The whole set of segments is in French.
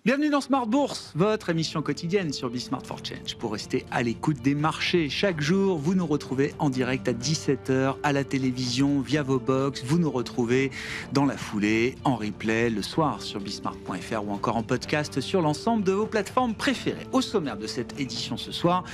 Bienvenue dans Smart Bourse, votre émission quotidienne sur Smart for Change. Pour rester à l'écoute des marchés, chaque jour, vous nous retrouvez en direct à 17h à la télévision, via vos box. Vous nous retrouvez dans la foulée, en replay, le soir sur bismart.fr ou encore en podcast sur l'ensemble de vos plateformes préférées. Au sommaire de cette édition ce soir,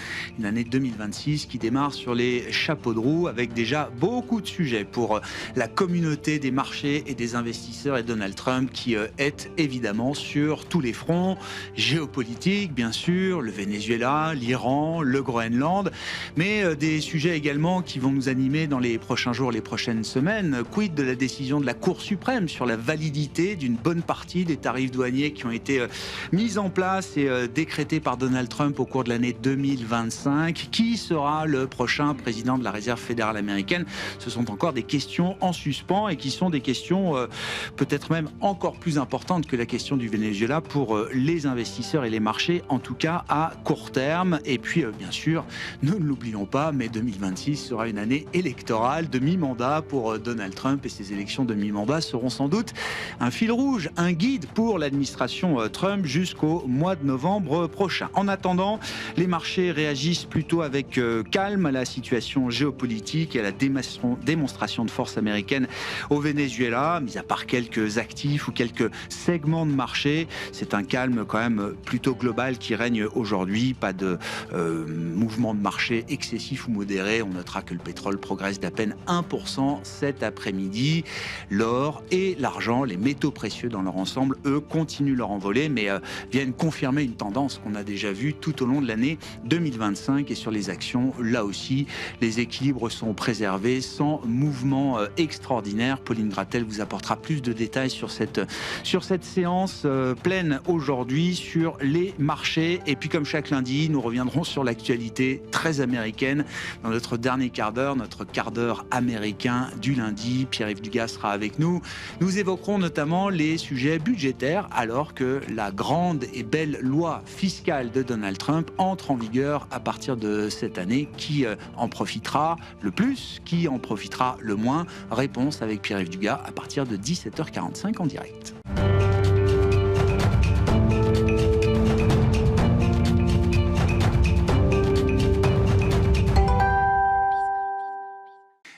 une année 2026 qui démarre sur les chapeaux de roue avec déjà beaucoup de sujets pour la communauté des marchés et des investisseurs et Donald Trump qui est évidemment sur tous les fronts géopolitiques, bien sûr, le Venezuela, l'Iran, le Groenland, mais des sujets également qui vont nous animer dans les prochains jours, les prochaines semaines. Quid de la décision de la Cour suprême sur la validité d'une bonne partie des tarifs douaniers qui ont été mis en place et décrétés par Donald Trump au cours de l'année 2025. Qui sera le prochain président de la Réserve fédérale américaine? Ce sont encore des questions en suspens et qui sont des questions peut-être même encore plus importantes que la question du Venezuela pour les investisseurs et les marchés, en tout cas à court terme. Et puis, bien sûr, nous ne l'oublions pas, mais 2026 sera une année électorale de mi-mandat pour Donald Trump et ces élections de mi-mandat seront sans doute un fil rouge, un guide pour l'administration Trump jusqu'au mois de novembre prochain. En attendant, les marchés réagissent plutôt avec calme à la situation géopolitique et à la démonstration de force américaine au Venezuela, mis à part quelques actifs ou quelques segments de marché. C'est un calme quand même plutôt global qui règne aujourd'hui. Pas de mouvement de marché excessif ou modéré. On notera que le pétrole progresse d'à peine 1% cet après-midi. L'or et l'argent, les métaux précieux dans leur ensemble, eux, continuent leur envolée, mais viennent confirmer une tendance qu'on a déjà vue tout au long de l'année 2025. Et sur les actions, là aussi, les équilibres sont préservés sans mouvement extraordinaire. Pauline Gratel vous apportera plus de détails sur cette séance pleine aujourd'hui sur les marchés. Et puis comme chaque lundi, nous reviendrons sur l'actualité très américaine dans notre dernier quart d'heure, notre quart d'heure américain du lundi. Pierre-Yves Dugas sera avec nous. Nous évoquerons notamment les sujets budgétaires alors que la grande et belle loi fiscale de Donald Trump entre en vigueur à partir de cette année. Qui en profitera le plus? Qui en profitera le moins? Réponse avec Pierre-Yves Dugas à partir de 17h45 en direct.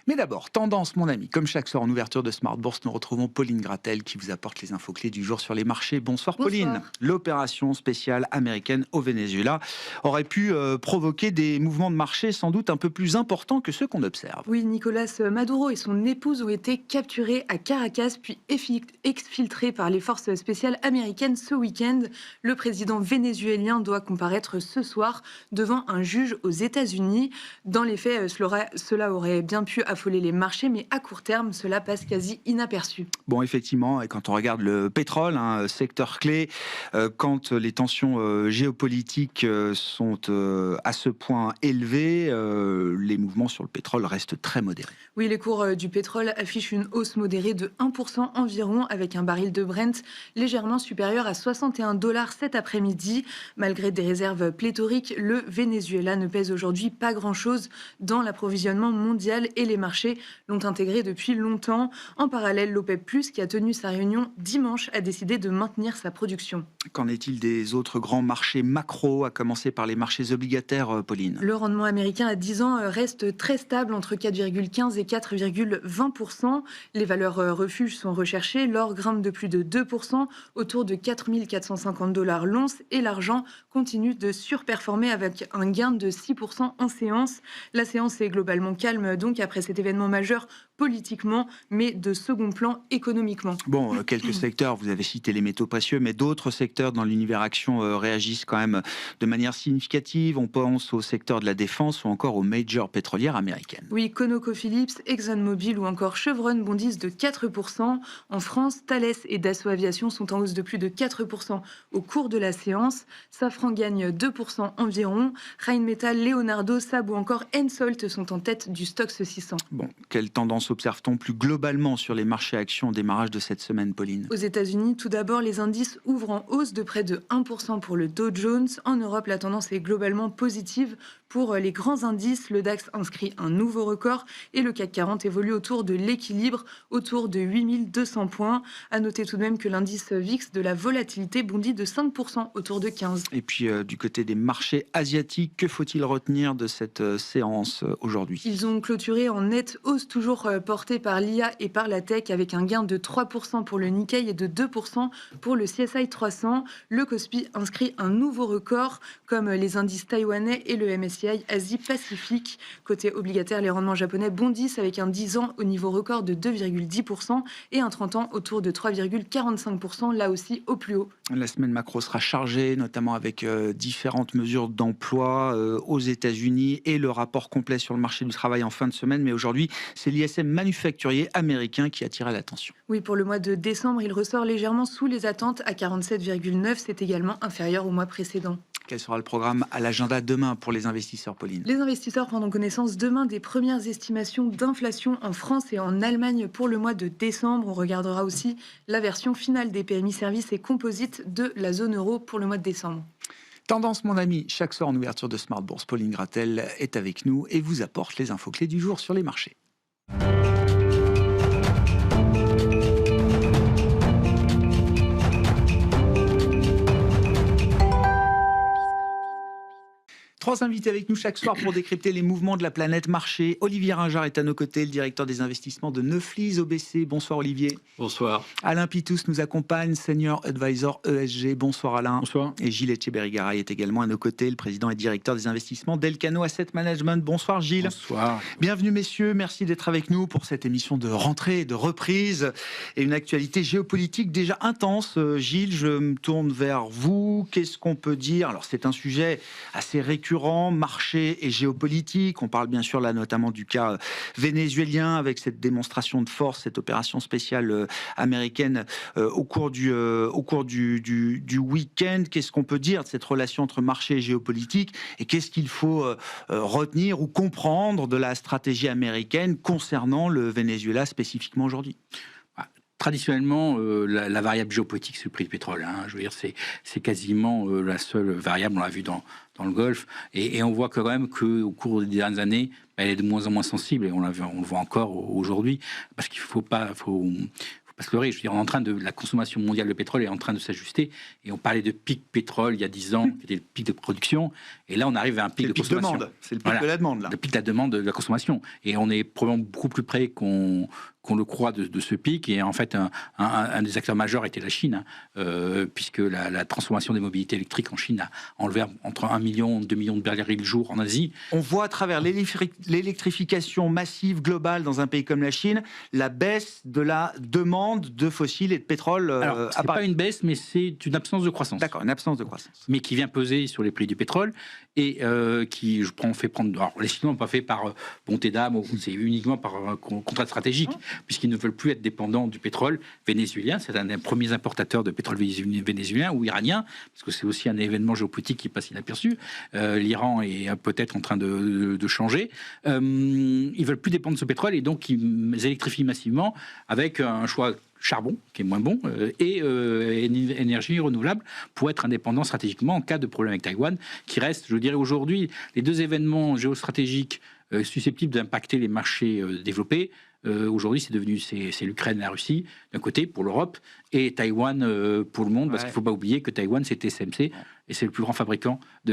Mais d'abord, tendance, mon ami. Comme chaque soir en ouverture de Smart Bourse, nous retrouvons Pauline Gratel qui vous apporte les infos clés du jour sur les marchés. Bonsoir Pauline. L'opération spéciale américaine au Venezuela aurait pu provoquer des mouvements de marché sans doute un peu plus importants que ceux qu'on observe. Oui, Nicolas Maduro et son épouse ont été capturés à Caracas puis exfiltrés par les forces spéciales américaines ce week-end. Le président vénézuélien doit comparaître ce soir devant un juge aux États-Unis. Dans les faits, cela aurait bien pu affoler les marchés, mais à court terme, cela passe quasi inaperçu. Bon, effectivement, et quand on regarde le pétrole, secteur clé, quand les tensions géopolitiques sont à ce point élevées, les mouvements sur le pétrole restent très modérés. Oui, les cours du pétrole affichent une hausse modérée de 1% environ, avec un baril de Brent légèrement supérieur à 61 $ cet après-midi. Malgré des réserves pléthoriques, le Venezuela ne pèse aujourd'hui pas grand-chose dans l'approvisionnement mondial et les marchés l'ont intégré depuis longtemps. En parallèle, l'OPEP+, qui a tenu sa réunion dimanche, a décidé de maintenir sa production. Qu'en est-il des autres grands marchés macro, à commencer par les marchés obligataires, Pauline? Le rendement américain à 10 ans reste très stable, entre 4,15 et 4,20%. Les valeurs refuges sont recherchées. L'or grimpe de plus de 2%, autour de 4 450 $ l'once, et l'argent continue de surperformer avec un gain de 6% en séance. La séance est globalement calme, donc, après cet événement majeur politiquement, mais de second plan économiquement. Bon, quelques secteurs, vous avez cité les métaux précieux, mais d'autres secteurs dans l'univers action réagissent quand même de manière significative. On pense au secteur de la défense ou encore aux majors pétrolières américaines. Oui, ConocoPhillips, ExxonMobil ou encore Chevron bondissent de 4%. En France, Thales et Dassault Aviation sont en hausse de plus de 4% au cours de la séance. Safran gagne 2% environ. Rheinmetall, Leonardo, Saab ou encore Hensoldt sont en tête du Stoxx 600. Bon, quelle tendance observe-t-on plus globalement sur les marchés actions au démarrage de cette semaine, Pauline? Aux États-Unis, tout d'abord, les indices ouvrent en hausse de près de 1% pour le Dow Jones. En Europe, la tendance est globalement positive, Pour les grands indices, le DAX inscrit un nouveau record et le CAC 40 évolue autour de l'équilibre, autour de 8200 points. À noter tout de même que l'indice VIX de la volatilité bondit de 5%, autour de 15. Et puis du côté des marchés asiatiques, que faut-il retenir de cette séance aujourd'hui ? Ils ont clôturé en nette hausse, toujours portée par l'IA et par la tech, avec un gain de 3% pour le Nikkei et de 2% pour le CSI 300. Le Kospi inscrit un nouveau record, comme les indices taïwanais et le MSCI Asie-Pacifique. Côté obligataire, les rendements japonais bondissent avec un 10 ans au niveau record de 2,10% et un 30 ans autour de 3,45%, là aussi au plus haut. La semaine macro sera chargée, notamment avec différentes mesures d'emploi aux États-Unis et le rapport complet sur le marché du travail en fin de semaine. Mais aujourd'hui, c'est l'ISM manufacturier américain qui attirait l'attention. Oui, pour le mois de décembre, il ressort légèrement sous les attentes à 47,9. C'est également inférieur au mois précédent. Quel sera le programme à l'agenda demain pour les investisseurs, Pauline ? Les investisseurs prendront connaissance demain des premières estimations d'inflation en France et en Allemagne pour le mois de décembre. On regardera aussi la version finale des PMI services et composites de la zone euro pour le mois de décembre. Tendance, mon ami, chaque soir en ouverture de Smart Bourse, Pauline Gratel est avec nous et vous apporte les infos clés du jour sur les marchés. Trois invités avec nous chaque soir pour décrypter les mouvements de la planète marché. Olivier Ringard est à nos côtés, le directeur des investissements de Neuflis OBC. Bonsoir Olivier. Bonsoir. Alain Pitous nous accompagne, Senior Advisor ESG. Bonsoir Alain. Bonsoir. Et Gilles Etcheberry-Garay est également à nos côtés, le président et directeur des investissements d'Elcano Asset Management. Bonsoir Gilles. Bonsoir. Bienvenue messieurs, merci d'être avec nous pour cette émission de rentrée, de reprise et une actualité géopolitique déjà intense. Gilles, je me tourne vers vous. Qu'est-ce qu'on peut dire ? Alors c'est un sujet assez récurrent, marché et géopolitique. On parle bien sûr là notamment du cas vénézuélien avec cette démonstration de force, cette opération spéciale américaine au cours du week-end. Qu'est-ce qu'on peut dire de cette relation entre marché et géopolitique et qu'est-ce qu'il faut retenir ou comprendre de la stratégie américaine concernant le Venezuela spécifiquement aujourd'hui ? Traditionnellement, la variable géopolitique, c'est le prix du pétrole. Je veux dire, c'est quasiment la seule variable. On l'a vu dans le Golfe, et on voit quand même qu'au cours des dernières années, elle est de moins en moins sensible, et on le voit encore aujourd'hui, parce qu'il faut pas se leurrer. Je veux dire, la consommation mondiale de pétrole est en train de s'ajuster, et on parlait de pic pétrole il y a 10 ans, qui était le pic de production, et là on arrive à un pic de consommation. C'est le pic de la demande, là. Le pic de la demande de la consommation, et on est probablement beaucoup plus près qu'on le croit de ce pic, et en fait un des acteurs majeurs était la Chine, puisque la transformation des mobilités électriques en Chine a enlevé entre 1 million et 2 millions de barils le jour en Asie. On voit à travers l'électrification massive globale dans un pays comme la Chine, la baisse de la demande de fossiles et de pétrole. Alors, c'est pas une baisse, mais c'est une absence de croissance. D'accord, une absence de croissance. Mais qui vient peser sur les prix du pétrole, et qui, fait prendre... Alors, les Chinois n'ont pas fait par bonté d'âme, c'est uniquement par contrat stratégique, puisqu'ils ne veulent plus être dépendants du pétrole vénézuélien. C'est un des premiers importateurs de pétrole vénézuélien ou iranien, parce que c'est aussi un événement géopolitique qui passe inaperçu. L'Iran est peut-être en train de changer. Ils veulent plus dépendre de ce pétrole, et donc ils électrifient massivement avec un choix charbon, qui est moins bon, et énergie renouvelable pour être indépendant stratégiquement en cas de problème avec Taïwan, qui reste, je dirais aujourd'hui, les deux événements géostratégiques susceptibles d'impacter les marchés développés. Aujourd'hui, c'est l'Ukraine et la Russie d'un côté pour l'Europe, et Taïwan pour le monde, parce qu'il ne faut pas oublier que Taïwan c'est TSMC, et c'est le plus grand fabricant et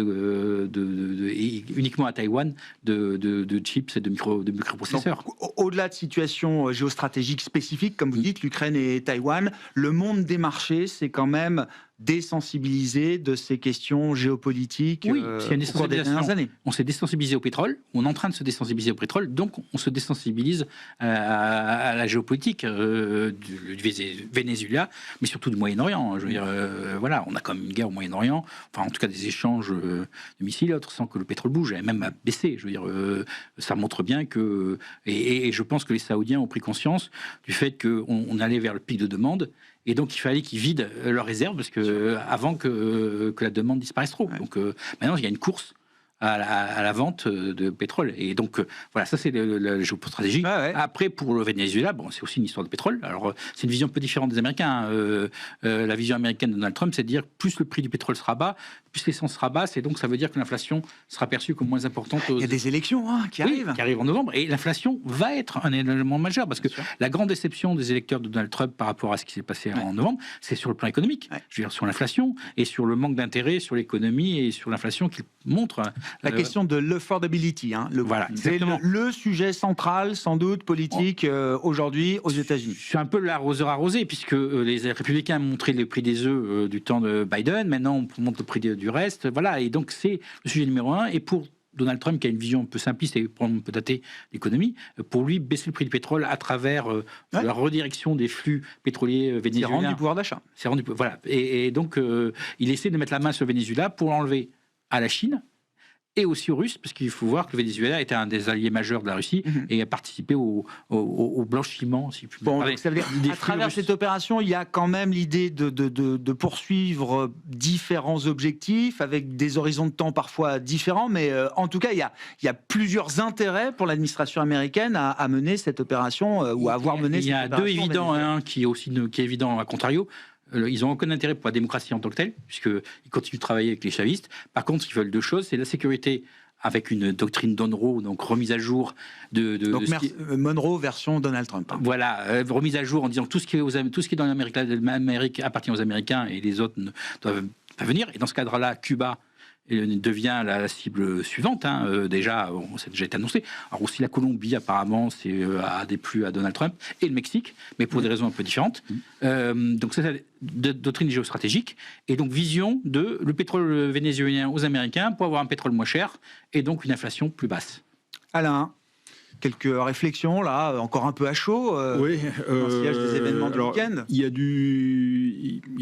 uniquement à Taïwan de chips et de microprocesseurs. Donc, au-delà de situations géostratégiques spécifiques, comme vous dites, l'Ukraine et Taïwan, le monde des marchés, c'est quand même désensibilisé de ces questions géopolitiques oui, au cours des dernières années. On s'est désensibilisé au pétrole, on est en train de se désensibiliser au pétrole, donc on se désensibilise à la géopolitique du Venezuela, mais surtout du Moyen-Orient. Je veux dire, voilà, on a quand même une guerre au Moyen-Orient, enfin en tout cas des échanges de missiles et autres, sans que le pétrole bouge, et même à baisser. Je veux dire, ça montre bien que... Et je pense que les Saoudiens ont pris conscience du fait qu'on allait vers le pic de demande, et donc il fallait qu'ils vident leurs réserves, parce que avant que la demande disparaisse trop. Ouais. Donc maintenant il y a une course à la vente de pétrole. Et donc, voilà, ça c'est la géostratégie. Ah ouais. Après, pour le Venezuela, bon, c'est aussi une histoire de pétrole. Alors, c'est une vision un peu différente des Américains. La vision américaine de Donald Trump, c'est de dire plus le prix du pétrole sera bas, plus l'essence sera basse, et donc ça veut dire que l'inflation sera perçue comme moins importante. Il y a des élections qui arrivent. Qui arrivent en novembre, et l'inflation va être un élément majeur, parce que la grande déception des électeurs de Donald Trump par rapport à ce qui s'est passé en novembre, c'est sur le plan économique. Je veux dire, sur l'inflation, et sur le manque d'intérêt sur l'économie, et sur l'inflation qu'il montre. La question de l'affordability, voilà, c'est le sujet central, sans doute, politique, aujourd'hui, aux États-Unis. C'est un peu l'arroseur arrosé, puisque les républicains ont montré le prix des œufs du temps de Biden, maintenant on montre le prix du reste, voilà, et donc c'est le sujet numéro un, et pour Donald Trump, qui a une vision un peu simpliste et on peut dater l'économie, pour lui, baisser le prix du pétrole à travers la redirection des flux pétroliers vénézuéliens. C'est rendre du pouvoir d'achat. Voilà. Et donc, il essaie de mettre la main sur le Venezuela pour l'enlever à la Chine et aussi aux Russes, parce qu'il faut voir que le Venezuela était un des alliés majeurs de la Russie et a participé au blanchiment, si je puis parler. Ça veut dire, à travers cette opération, il y a quand même l'idée de poursuivre différents objectifs avec des horizons de temps parfois différents, mais en tout cas, il y a plusieurs intérêts pour l'administration américaine à mener cette opération ou à avoir mené cette opération. Il y a deux évidents, un qui est évident à contrario. Ils n'ont aucun intérêt pour la démocratie en tant que telle, puisqu'ils continuent de travailler avec les chavistes. Par contre, ils veulent deux choses, c'est la sécurité avec une doctrine Monroe, donc remise à jour Monroe version Donald Trump. Voilà, remise à jour en disant que tout ce qui est dans l'Amérique appartient aux Américains et les autres ne doivent pas venir. Et dans ce cadre-là, Cuba devient la cible suivante. Déjà, ça a déjà été annoncé. Alors aussi la Colombie, apparemment, a déplu à Donald Trump, et le Mexique, mais pour des raisons un peu différentes. Donc c'est ça, doctrine géostratégique, et donc vision de le pétrole vénézuélien aux Américains pour avoir un pétrole moins cher, et donc une inflation plus basse. Alain, quelques réflexions, là, encore un peu à chaud, oui, dans le sillage des événements du week-end. Il y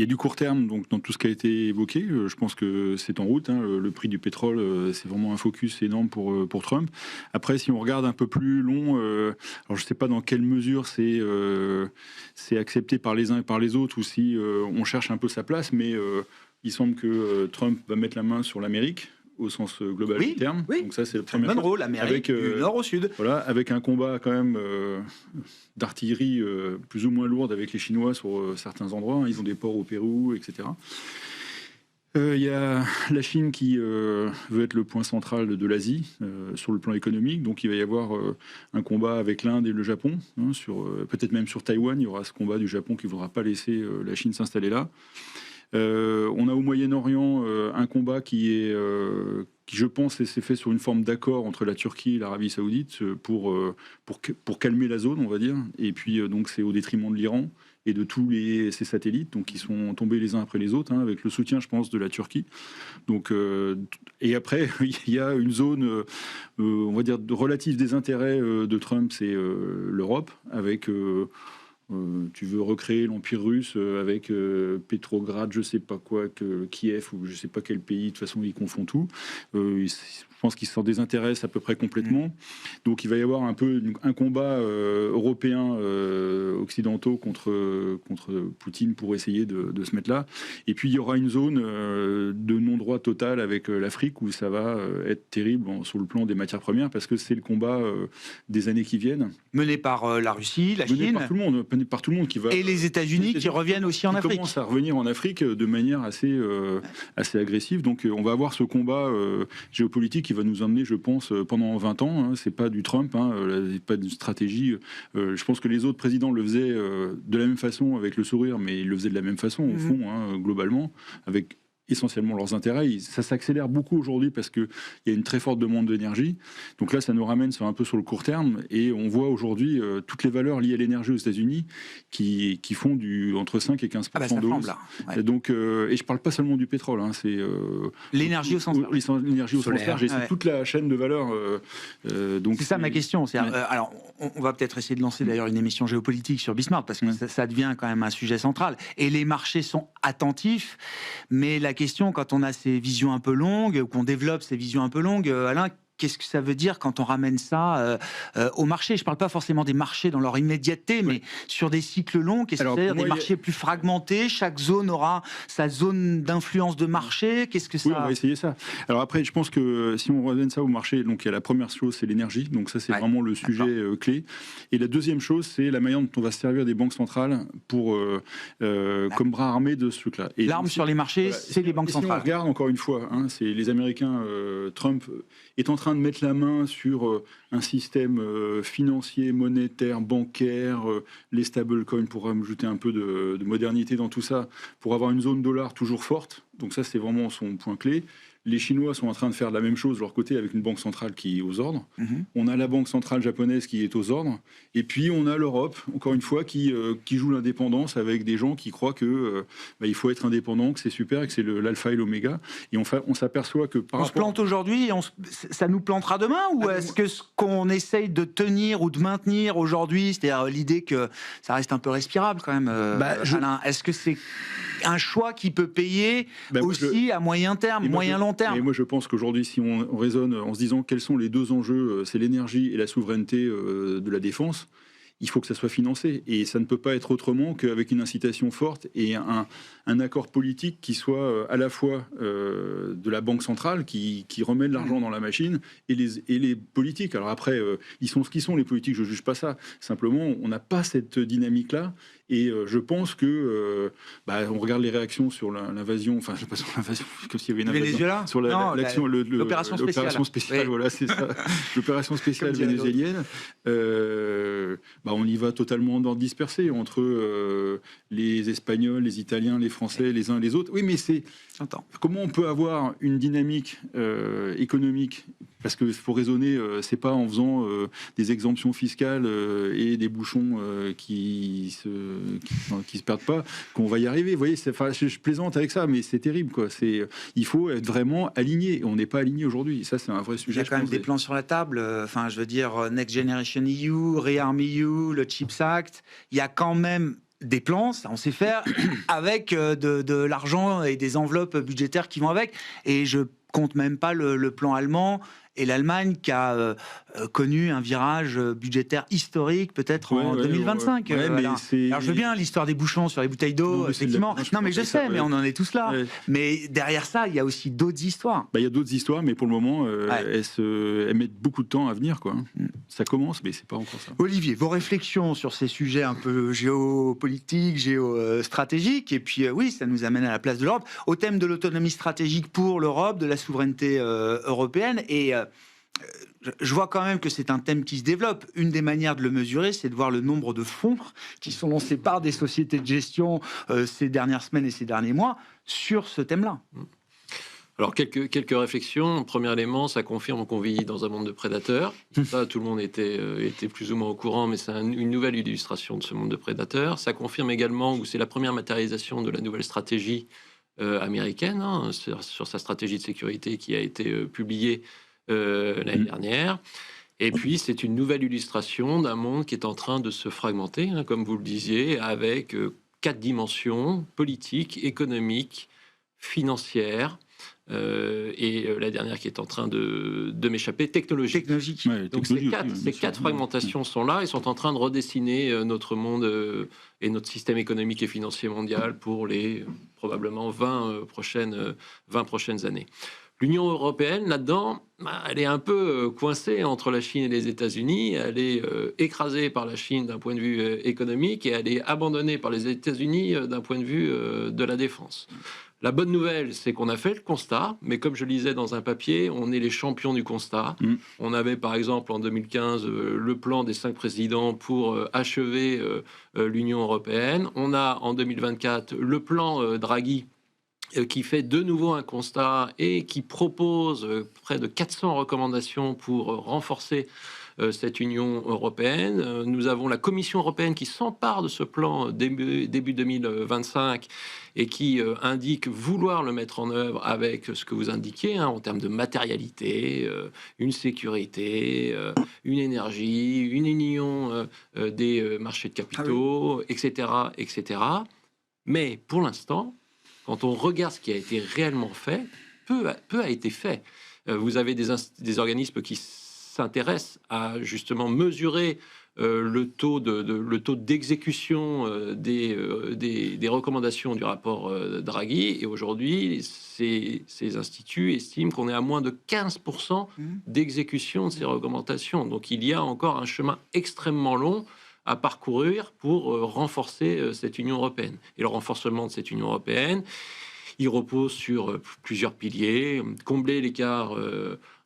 a du court terme donc, dans tout ce qui a été évoqué. Je pense que c'est en route. Le prix du pétrole, c'est vraiment un focus énorme pour Trump. Après, si on regarde un peu plus long, alors je ne sais pas dans quelle mesure c'est accepté par les uns et par les autres, ou si on cherche un peu sa place, mais il semble que Trump va mettre la main sur l'Amérique, au sens global du terme. Oui. Donc ça, c'est le premier rôle, l'Amérique du nord au sud. Voilà, avec un combat quand même d'artillerie plus ou moins lourde avec les Chinois sur certains endroits. Ils ont des ports au Pérou, etc. Il y a la Chine qui veut être le point central de l'Asie sur le plan économique. Donc il va y avoir un combat avec l'Inde et le Japon. Peut-être même sur Taïwan, il y aura ce combat du Japon qui ne voudra pas laisser la Chine s'installer là. On a au Moyen-Orient un combat qui, je pense, s'est fait sur une forme d'accord entre la Turquie et l'Arabie Saoudite pour calmer la zone, on va dire. Et puis, donc, c'est au détriment de l'Iran et de tous ses satellites, donc qui sont tombés les uns après les autres, avec le soutien, je pense, de la Turquie. Donc, et après, il y a une zone, on va dire, de relative désintérêt de Trump, c'est l'Europe, avec... tu veux recréer l'Empire russe avec Petrograd, je sais pas quoi, Kiev ou je sais pas quel pays, de toute façon ils confondent tout. Je pense qu'ils s'en désintéressent à peu près complètement. Donc il va y avoir un peu un combat européen occidentaux contre Poutine pour essayer de se mettre là. Et puis il y aura une zone de non-droit total avec l'Afrique où ça va être terrible sur le plan des matières premières parce que c'est le combat des années qui viennent. Mené par la Russie, la Chine. Par tout le monde qui va... Et les États-Unis qui reviennent aussi en Afrique. Qui commencent à revenir en Afrique de manière assez agressive. Donc on va avoir ce combat géopolitique qui va nous emmener, je pense, pendant 20 ans. C'est pas du Trump, pas d'une stratégie. Je pense que les autres présidents le faisaient de la même façon, avec le sourire, mais ils le faisaient de la même façon, au fond, globalement, avec essentiellement leurs intérêts. Ça s'accélère beaucoup aujourd'hui parce qu'il y a une très forte demande d'énergie. Donc là, ça nous ramène un peu sur le court terme et on voit aujourd'hui toutes les valeurs liées à l'énergie aux États-Unis qui font entre 5 et 15% de hausse. Ouais. Donc, et je ne parle pas seulement du pétrole, c'est l'énergie au sens large. L'énergie au sens large, c'est toute la chaîne de valeur. Donc c'est ça ma question. Alors, on va peut-être essayer de lancer d'ailleurs une émission géopolitique sur Bismarck parce que ça devient quand même un sujet central. Et les marchés sont attentifs, mais la question, quand on a ces visions un peu longues, ou qu'on développe ces visions un peu longues, Alain, qu'est-ce que ça veut dire quand on ramène ça au marché? Je ne parle pas forcément des marchés dans leur immédiateté, mais sur des cycles longs, qu'est-ce que ça veut dire? Des marchés plus fragmentés, chaque zone aura sa zone d'influence de marché, qu'est-ce que ça... Oui, on va essayer ça. Alors après, je pense que si on ramène ça au marché, donc il y a la première chose, c'est l'énergie, donc ça c'est vraiment le sujet clé. Et la deuxième chose, c'est la manière dont on va se servir des banques centrales pour, comme bras armé de ce truc-là. L'arme sur les marchés, c'est les banques centrales. Si on regarde encore une fois, c'est les Américains, Trump est en train de mettre la main sur un système financier, monétaire, bancaire, les stablecoins pour ajouter un peu de modernité dans tout ça, pour avoir une zone dollar toujours forte. Donc ça, c'est vraiment son point clé. Les Chinois sont en train de faire la même chose de leur côté avec une banque centrale qui est aux ordres. On a la banque centrale japonaise qui est aux ordres. Et puis on a l'Europe, encore une fois, qui joue l'indépendance avec des gens qui croient que il faut être indépendant, que c'est super, que c'est l'alpha et l'oméga. Et on s'aperçoit que on se plante aujourd'hui et ça nous plantera demain? Ou est-ce que ce qu'on essaye de tenir ou de maintenir aujourd'hui, c'est-à-dire l'idée que ça reste un peu respirable quand même, Alain, est-ce que c'est un choix qui peut payer aussi à moyen terme, moyen-long terme? Et moi, je pense qu'aujourd'hui, si on raisonne en se disant quels sont les deux enjeux, c'est l'énergie et la souveraineté de la défense, il faut que ça soit financé. Et ça ne peut pas être autrement qu'avec une incitation forte et un accord politique qui soit à la fois de la Banque centrale, qui remet de l'argent dans la machine, et les politiques. Alors après, ils sont ce qu'ils sont, les politiques, je ne juge pas ça. Simplement, on n'a pas cette dynamique-là. Et je pense que, on regarde les réactions sur l'invasion, enfin, je ne sais pas sur l'invasion, comme s'il y avait une invasion. Venezuela? Sur l'opération spéciale. L'opération spéciale, oui. Voilà, c'est ça. L'opération spéciale vénézuélienne. On y va totalement en ordre dispersé entre les Espagnols, les Italiens, les Français, les uns et les autres. Oui, mais c'est... Comment on peut avoir une dynamique économique? Parce qu'il faut raisonner, c'est pas en faisant des exemptions fiscales et des bouchons qui se perdent pas qu'on va y arriver. Vous voyez, je plaisante avec ça, mais c'est terrible, quoi. Il faut être vraiment aligné. On n'est pas aligné aujourd'hui. Ça, c'est un vrai sujet. Il y a quand même des plans sur la table. Enfin, je veux dire, Next Generation EU, Rearm EU, le Chips Act. Il y a quand même des plans, ça on sait faire, avec de l'argent et des enveloppes budgétaires qui vont avec. Et je compte même pas le plan allemand et l'Allemagne qui a connu un virage budgétaire historique peut-être en 2025. Alors je veux bien l'histoire des bouchons sur les bouteilles d'eau, effectivement. Non mais je sais, mais on en est tous là. Ouais. Mais derrière ça, il y a aussi d'autres histoires. Il y a d'autres histoires, mais pour le moment, elles mettent beaucoup de temps à venir, quoi. Ça commence, mais c'est pas encore ça. Olivier, vos réflexions sur ces sujets un peu géopolitiques, géostratégiques, et puis oui, ça nous amène à la place de l'Europe, au thème de l'autonomie stratégique pour l'Europe, de la souveraineté européenne, et je vois quand même que c'est un thème qui se développe. Une des manières de le mesurer, c'est de voir le nombre de fonds qui sont lancés par des sociétés de gestion ces dernières semaines et ces derniers mois sur ce thème-là. Alors, quelques réflexions. Premier élément, ça confirme qu'on vit dans un monde de prédateurs. Ça, tout le monde était plus ou moins au courant, mais c'est une nouvelle illustration de ce monde de prédateurs. Ça confirme également que c'est la première matérialisation de la nouvelle stratégie américaine, sur sa stratégie de sécurité qui a été publiée l'année dernière. Et puis, c'est une nouvelle illustration d'un monde qui est en train de se fragmenter, comme vous le disiez, avec 4 dimensions: politique, économique, financière, et la dernière qui est en train de m'échapper, technologique. Donc ces quatre fragmentations sont là et sont en train de redessiner notre monde et notre système économique et financier mondial pour les probablement 20 prochaines années. L'Union européenne, là-dedans, elle est un peu coincée entre la Chine et les États-Unis. Elle est écrasée par la Chine d'un point de vue économique et elle est abandonnée par les États-Unis d'un point de vue de la défense. La bonne nouvelle, c'est qu'on a fait le constat, mais comme je lisais dans un papier, on est les champions du constat. On avait par exemple en 2015 le plan des 5 présidents pour achever l'Union européenne. On a en 2024 le plan Draghi qui fait de nouveau un constat et qui propose près de 400 recommandations pour renforcer cette Union européenne. Nous avons la Commission européenne qui s'empare de ce plan début 2025 et qui indique vouloir le mettre en œuvre avec ce que vous indiquiez en termes de matérialité, une sécurité, une énergie, une union des marchés de capitaux, etc., etc. Mais pour l'instant, quand on regarde ce qui a été réellement fait, peu a été fait. Vous avez des organismes qui s'intéressent à justement mesurer le taux d'exécution des recommandations du rapport Draghi. Et aujourd'hui, ces instituts estiment qu'on est à moins de 15% d'exécution de ces recommandations. Donc il y a encore un chemin extrêmement long à parcourir pour renforcer cette Union européenne. Et le renforcement de cette Union européenne, il repose sur plusieurs piliers. Combler l'écart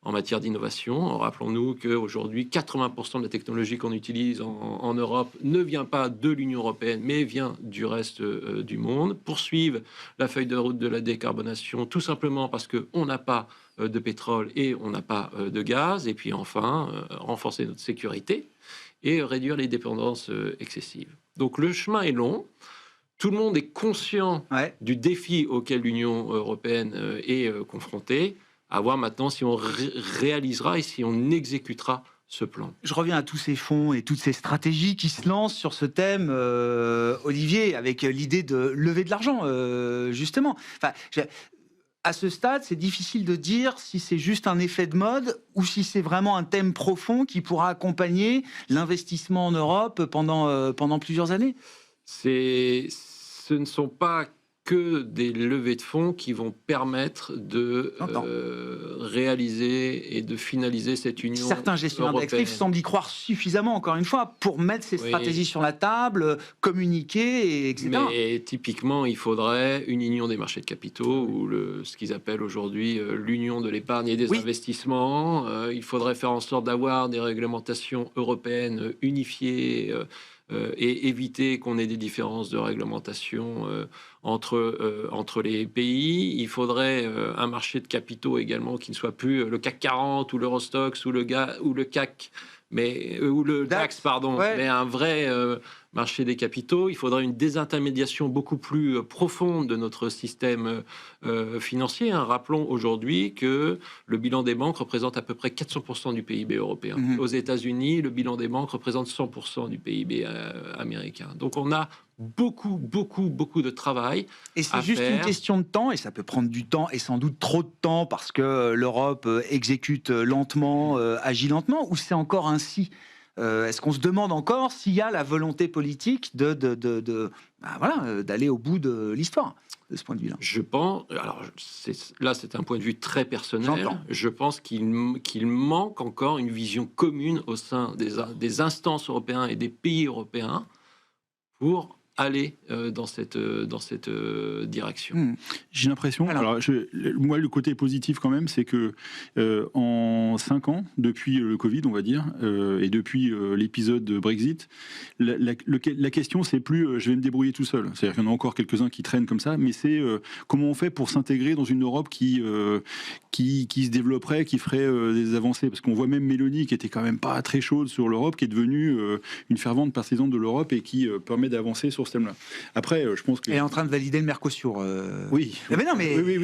en matière d'innovation. Rappelons-nous qu'aujourd'hui, 80% de la technologie qu'on utilise en Europe ne vient pas de l'Union européenne, mais vient du reste du monde. Poursuivre la feuille de route de la décarbonation, tout simplement parce qu'on n'a pas de pétrole et on n'a pas de gaz. Et puis enfin, renforcer notre sécurité et réduire les dépendances excessives. Donc le chemin est long. Tout le monde est conscient du défi auquel l'Union européenne est confrontée. À voir maintenant si on réalisera et si on exécutera ce plan. Je reviens à tous ces fonds et toutes ces stratégies qui se lancent sur ce thème, Olivier, avec l'idée de lever de l'argent, justement. Enfin, à ce stade, c'est difficile de dire si c'est juste un effet de mode ou si c'est vraiment un thème profond qui pourra accompagner l'investissement en Europe pendant plusieurs années. Ce ne sont pas que des levées de fonds qui vont permettre de réaliser et de finaliser cette union. Certains gestionnaires d'actifs semblent y croire suffisamment, encore une fois, pour mettre ces stratégies sur la table, communiquer, etc. Mais typiquement, il faudrait une union des marchés de capitaux, ou ce qu'ils appellent aujourd'hui l'union de l'épargne et des investissements. Il faudrait faire en sorte d'avoir des réglementations européennes unifiées et éviter qu'on ait des différences de réglementation entre les pays. Il faudrait un marché de capitaux également qui ne soit plus le CAC 40 ou l'Eurostoxx ou le CAC, ou le DAX, mais un vrai marché des capitaux. Il faudrait une désintermédiation beaucoup plus profonde de notre système financier. Rappelons aujourd'hui que le bilan des banques représente à peu près 400% du PIB européen. Aux États-Unis, le bilan des banques représente 100% du PIB américain. Donc on a beaucoup de travail. Et c'est juste une question de temps, et ça peut prendre du temps, et sans doute trop de temps, parce que l'Europe exécute lentement, agit lentement, ou c'est encore ainsi? Est-ce qu'on se demande encore s'il y a la volonté politique d'aller au bout de l'histoire, de ce point de vue-là? Je pense, alors c'est un point de vue très personnel, je pense qu'il manque encore une vision commune au sein des instances européennes et des pays européens pour aller dans cette direction. J'ai l'impression, moi le côté positif quand même, c'est que en 5 ans, depuis le Covid on va dire, et depuis l'épisode de Brexit, la question c'est plus je vais me débrouiller tout seul, c'est-à-dire qu'il y en a encore quelques-uns qui traînent comme ça, mais c'est comment on fait pour s'intégrer dans une Europe qui se développerait, qui ferait des avancées, parce qu'on voit même Mélanie qui était quand même pas très chaude sur l'Europe, qui est devenue une fervente partisane de l'Europe et qui permet d'avancer sur ce thème-là. Après, je pense que... Elle est en train de valider le Mercosur. Oui. Mais non, mais... Oui,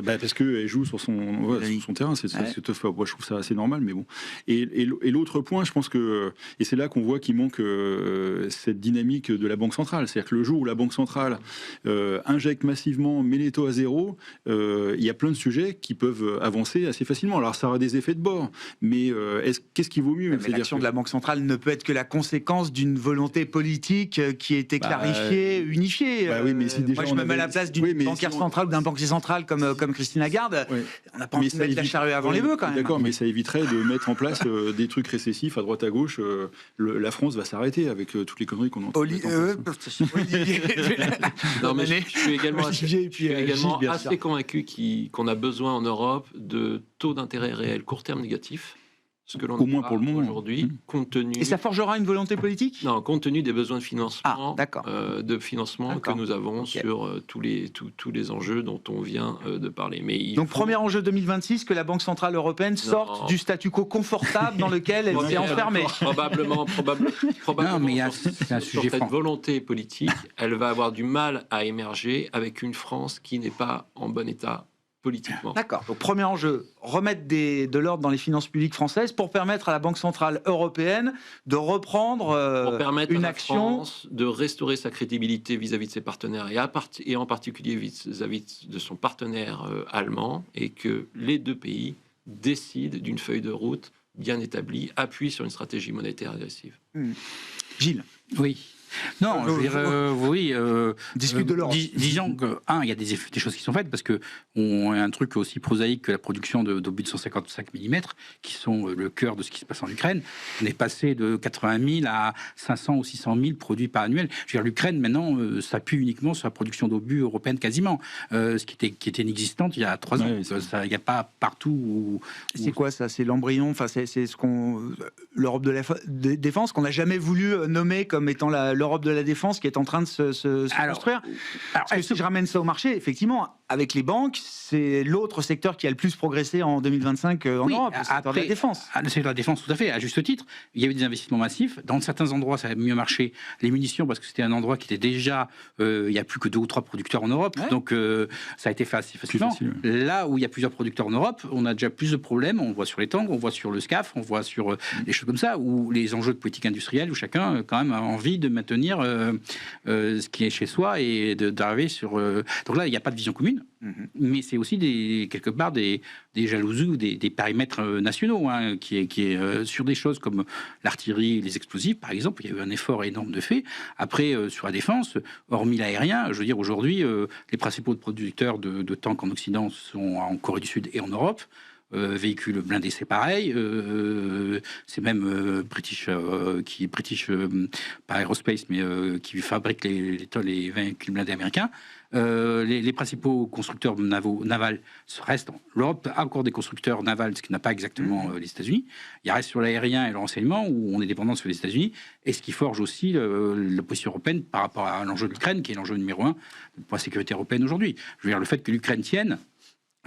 parce qu'elle joue sur son terrain. C'est moi, je trouve ça assez normal, mais bon. Et l'autre point, je pense que... Et c'est là qu'on voit qu'il manque cette dynamique de la Banque centrale. C'est-à-dire que le jour où la Banque centrale injecte massivement, met les taux à zéro, il y a plein de sujets qui peuvent avancer assez facilement. Alors, ça aura des effets de bord, mais qu'est-ce qui vaut mieux? L'action de la Banque centrale ne peut être que la conséquence d'une volonté politique qui a été clarifiée, unifiée. Mais si déjà moi, je me mets à la place d'une banquière centrale ou d'un banquier central comme Christine Lagarde. On n'a pas envie de mettre la charrue avant les bœufs, quand même. D'accord, mais ça éviterait de mettre en place des trucs récessifs à droite à gauche. La France va s'arrêter avec toutes les conneries qu'on entend. Non, mais je suis également assez convaincu qu'on a besoin en Europe de taux d'intérêt réel court terme négatifs. Ce que l'on au moins pour le moment aujourd'hui, compte tenu... Et ça forgera une volonté politique? Non, compte tenu des besoins de financement, que nous avons sur tous les enjeux dont on vient de parler. Donc, premier enjeu 2026, que la Banque Centrale Européenne sorte du statu quo confortable dans lequel elle s'est enfermée. Probablement non, mais c'est un sujet sur cette volonté politique, elle va avoir du mal à émerger avec une France qui n'est pas en bon état politiquement. D'accord. Donc, premier enjeu, remettre de l'ordre dans les finances publiques françaises pour permettre à la Banque Centrale Européenne de reprendre Pour permettre une à la action. France de restaurer sa crédibilité vis-à-vis de ses partenaires et en particulier vis-à-vis de son partenaire allemand, et que les deux pays décident d'une feuille de route bien établie, appuie sur une stratégie monétaire agressive. Gilles, Oui. Non, je veux dire, oui. discute de l'Europe. Disons que, il y a des choses qui sont faites, parce que on a un truc aussi prosaïque que la production d'obus de 155 mm, qui sont le cœur de ce qui se passe en Ukraine. On est passé de 80 000 à 500 ou 600 000 produits par annuel. Je veux dire, l'Ukraine, maintenant, s'appuie uniquement sur la production d'obus européenne quasiment, ce qui était inexistante il y a 3 ans. Il n'y a pas partout C'est quoi ça? C'est l'embryon, enfin c'est ce qu'on l'Europe de la défense qu'on n'a jamais voulu nommer comme étant l'Europe de la défense qui est en train de se construire. Parce que si je ramène ça au marché, effectivement, avec les banques, c'est l'autre secteur qui a le plus progressé en 2025 en Europe, le secteur de la défense. Le secteur de la défense, tout à fait, à juste titre. Il y avait des investissements massifs. Dans certains endroits, ça a mieux marché. Les munitions, parce que c'était un endroit qui était déjà... il n'y a plus que 2 ou 3 producteurs en Europe, donc ça a été fait assez facilement. Là où il y a plusieurs producteurs en Europe, on a déjà plus de problèmes. On voit sur les tanks, on voit sur le SCAF, on voit sur des choses comme ça, où les enjeux de politique industrielle, où chacun quand même a envie de maintenir ce qui est chez soi et d'arriver sur... Donc là, il n'y a pas de vision commune, mais c'est aussi quelque part des jalousies ou des périmètres nationaux, qui est sur des choses comme l'artillerie, les explosifs, par exemple. Il y a eu un effort énorme de fait. Après, sur la défense, hormis l'aérien, je veux dire, aujourd'hui, les principaux producteurs de tanks en Occident sont en Corée du Sud et en Europe. Véhicules blindés, c'est pareil. C'est même British, pas Aerospace, mais qui fabrique les véhicules blindés américains. Les principaux constructeurs navals restent. L'Europe a encore des constructeurs navals, ce qui n'a pas exactement les États-Unis. Il reste sur l'aérien et le renseignement, où on est dépendant sur les États-Unis, et ce qui forge aussi la position européenne par rapport à l'enjeu de l'Ukraine, qui est l'enjeu numéro 1 pour la sécurité européenne aujourd'hui. Je veux dire, le fait que l'Ukraine tienne,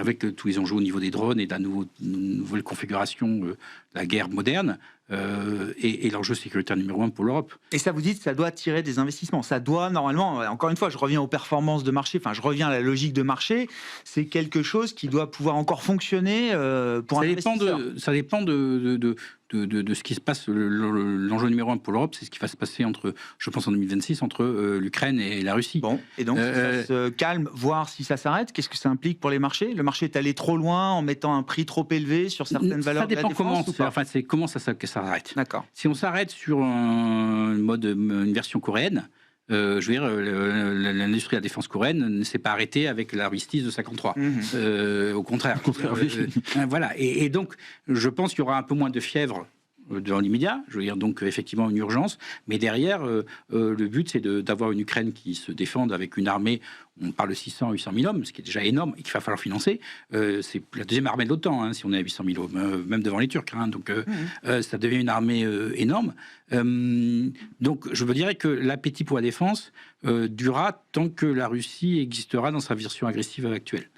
avec tous les enjeux au niveau des drones et de la nouvelle configuration de la guerre moderne, et l'enjeu sécuritaire numéro 1 pour l'Europe. Et ça, vous dites, ça doit attirer des investissements. Ça doit, normalement, encore une fois, je reviens aux performances de marché, enfin, je reviens à la logique de marché, c'est quelque chose qui doit pouvoir encore fonctionner pour un investisseur. Ça dépend de ce qui se passe. L'enjeu numéro 1 pour l'Europe, c'est ce qui va se passer je pense en 2026, entre l'Ukraine et la Russie. Bon, et donc, si ça se calme, voir si ça s'arrête, qu'est-ce que ça implique pour les marchés? Le marché est allé trop loin en mettant un prix trop élevé sur certaines valeurs de la défense? C'est comment ça s'arrête. D'accord. Si on s'arrête sur une version coréenne, je veux dire, l'industrie de la défense coréenne ne s'est pas arrêtée avec l'armistice de 53. Au contraire. Voilà. Et donc, je pense qu'il y aura un peu moins de fièvre dans l'immédiat, je veux dire, donc effectivement une urgence, mais derrière, le but c'est d'avoir une Ukraine qui se défende avec une armée, on parle de 600 800 000 hommes, ce qui est déjà énorme et qu'il va falloir financer. C'est la deuxième armée de l'OTAN, si on est à 800 000 hommes, même devant les Turcs, donc ça devient une armée énorme. Donc je veux dire que l'appétit pour la défense durera tant que la Russie existera dans sa version agressive actuelle.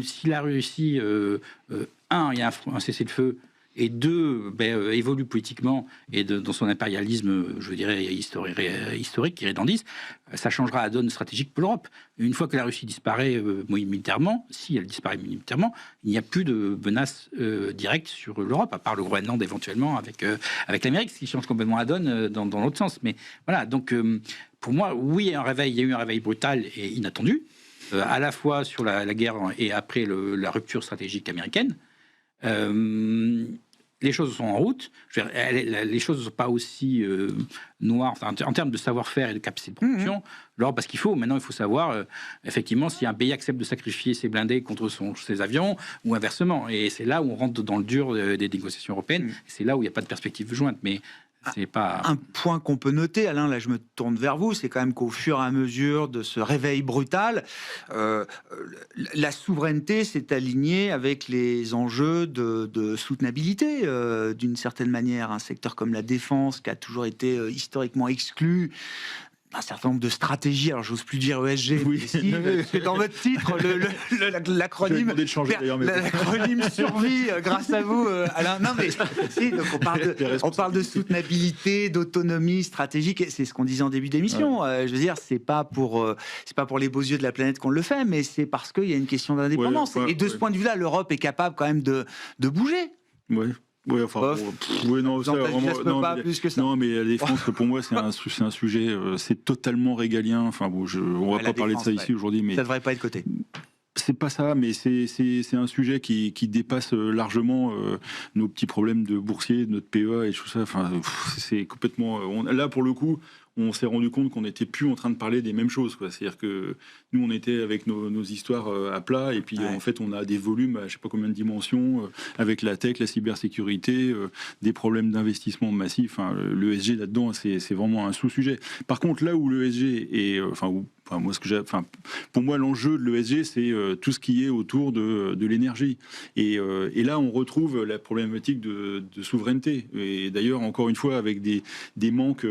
Si la Russie, il y a un cessez-le-feu, et 2, évolue politiquement et dans son impérialisme, je dirais, historique, irrédentiste, ça changera la donne stratégique pour l'Europe. Une fois que la Russie disparaît militairement, si elle disparaît militairement, il n'y a plus de menace directe sur l'Europe, à part le Groenland éventuellement avec l'Amérique, ce qui change complètement la donne dans l'autre sens. Mais voilà, donc pour moi, oui, il y a eu un réveil brutal et inattendu, à la fois sur la guerre et après la rupture stratégique américaine. Les choses sont en route. Les choses ne sont pas aussi noires en termes de savoir-faire et de capacité de production. Alors, parce qu'il faut savoir effectivement si un pays accepte de sacrifier ses blindés contre ses avions ou inversement. Et c'est là où on rentre dans le dur des négociations européennes. C'est là où il n'y a pas de perspective jointe. Mais c'est pas... Un point qu'on peut noter, Alain, là je me tourne vers vous, c'est quand même qu'au fur et à mesure de ce réveil brutal, la souveraineté s'est alignée avec les enjeux de soutenabilité, d'une certaine manière. Un secteur comme la défense, qui a toujours été historiquement exclu, un certain nombre de stratégies. Alors, j'ose plus dire ESG, Oui. mais si, c'est dans votre titre, l'acronyme. L'acronyme survie grâce à vous, Alain. Non, mais si, donc on parle de soutenabilité, d'autonomie stratégique. C'est ce qu'on disait en début d'émission. Je veux dire, c'est pas pour les beaux yeux de la planète qu'on le fait, mais c'est parce qu'il y a une question d'indépendance. Et de ce point de vue-là, l'Europe est capable quand même de bouger. Oui, enfin, non, ça, vraiment, pas plus que ça. Non, mais la défense, pour moi, c'est un sujet, c'est totalement régalien. Enfin, bon, on va pas parler de ça ici aujourd'hui, mais ça devrait pas être coté. C'est pas ça, mais c'est un sujet qui dépasse largement nos petits problèmes de boursiers, de notre PEA et tout ça. Enfin, c'est complètement. Là, pour le coup, on s'est rendu compte qu'on n'était plus en train de parler des mêmes choses, quoi. C'est-à-dire que nous, on était avec nos histoires à plat, et puis en fait, on a des volumes à je sais pas combien de dimensions, avec la tech, la cybersécurité, des problèmes d'investissement massifs. Enfin, l'ESG là-dedans, c'est vraiment un sous-sujet. Par contre, là où l'ESG est, pour moi, l'enjeu de l'ESG, c'est tout ce qui est autour de l'énergie. Et là, on retrouve la problématique de souveraineté. Et d'ailleurs, encore une fois, avec des manques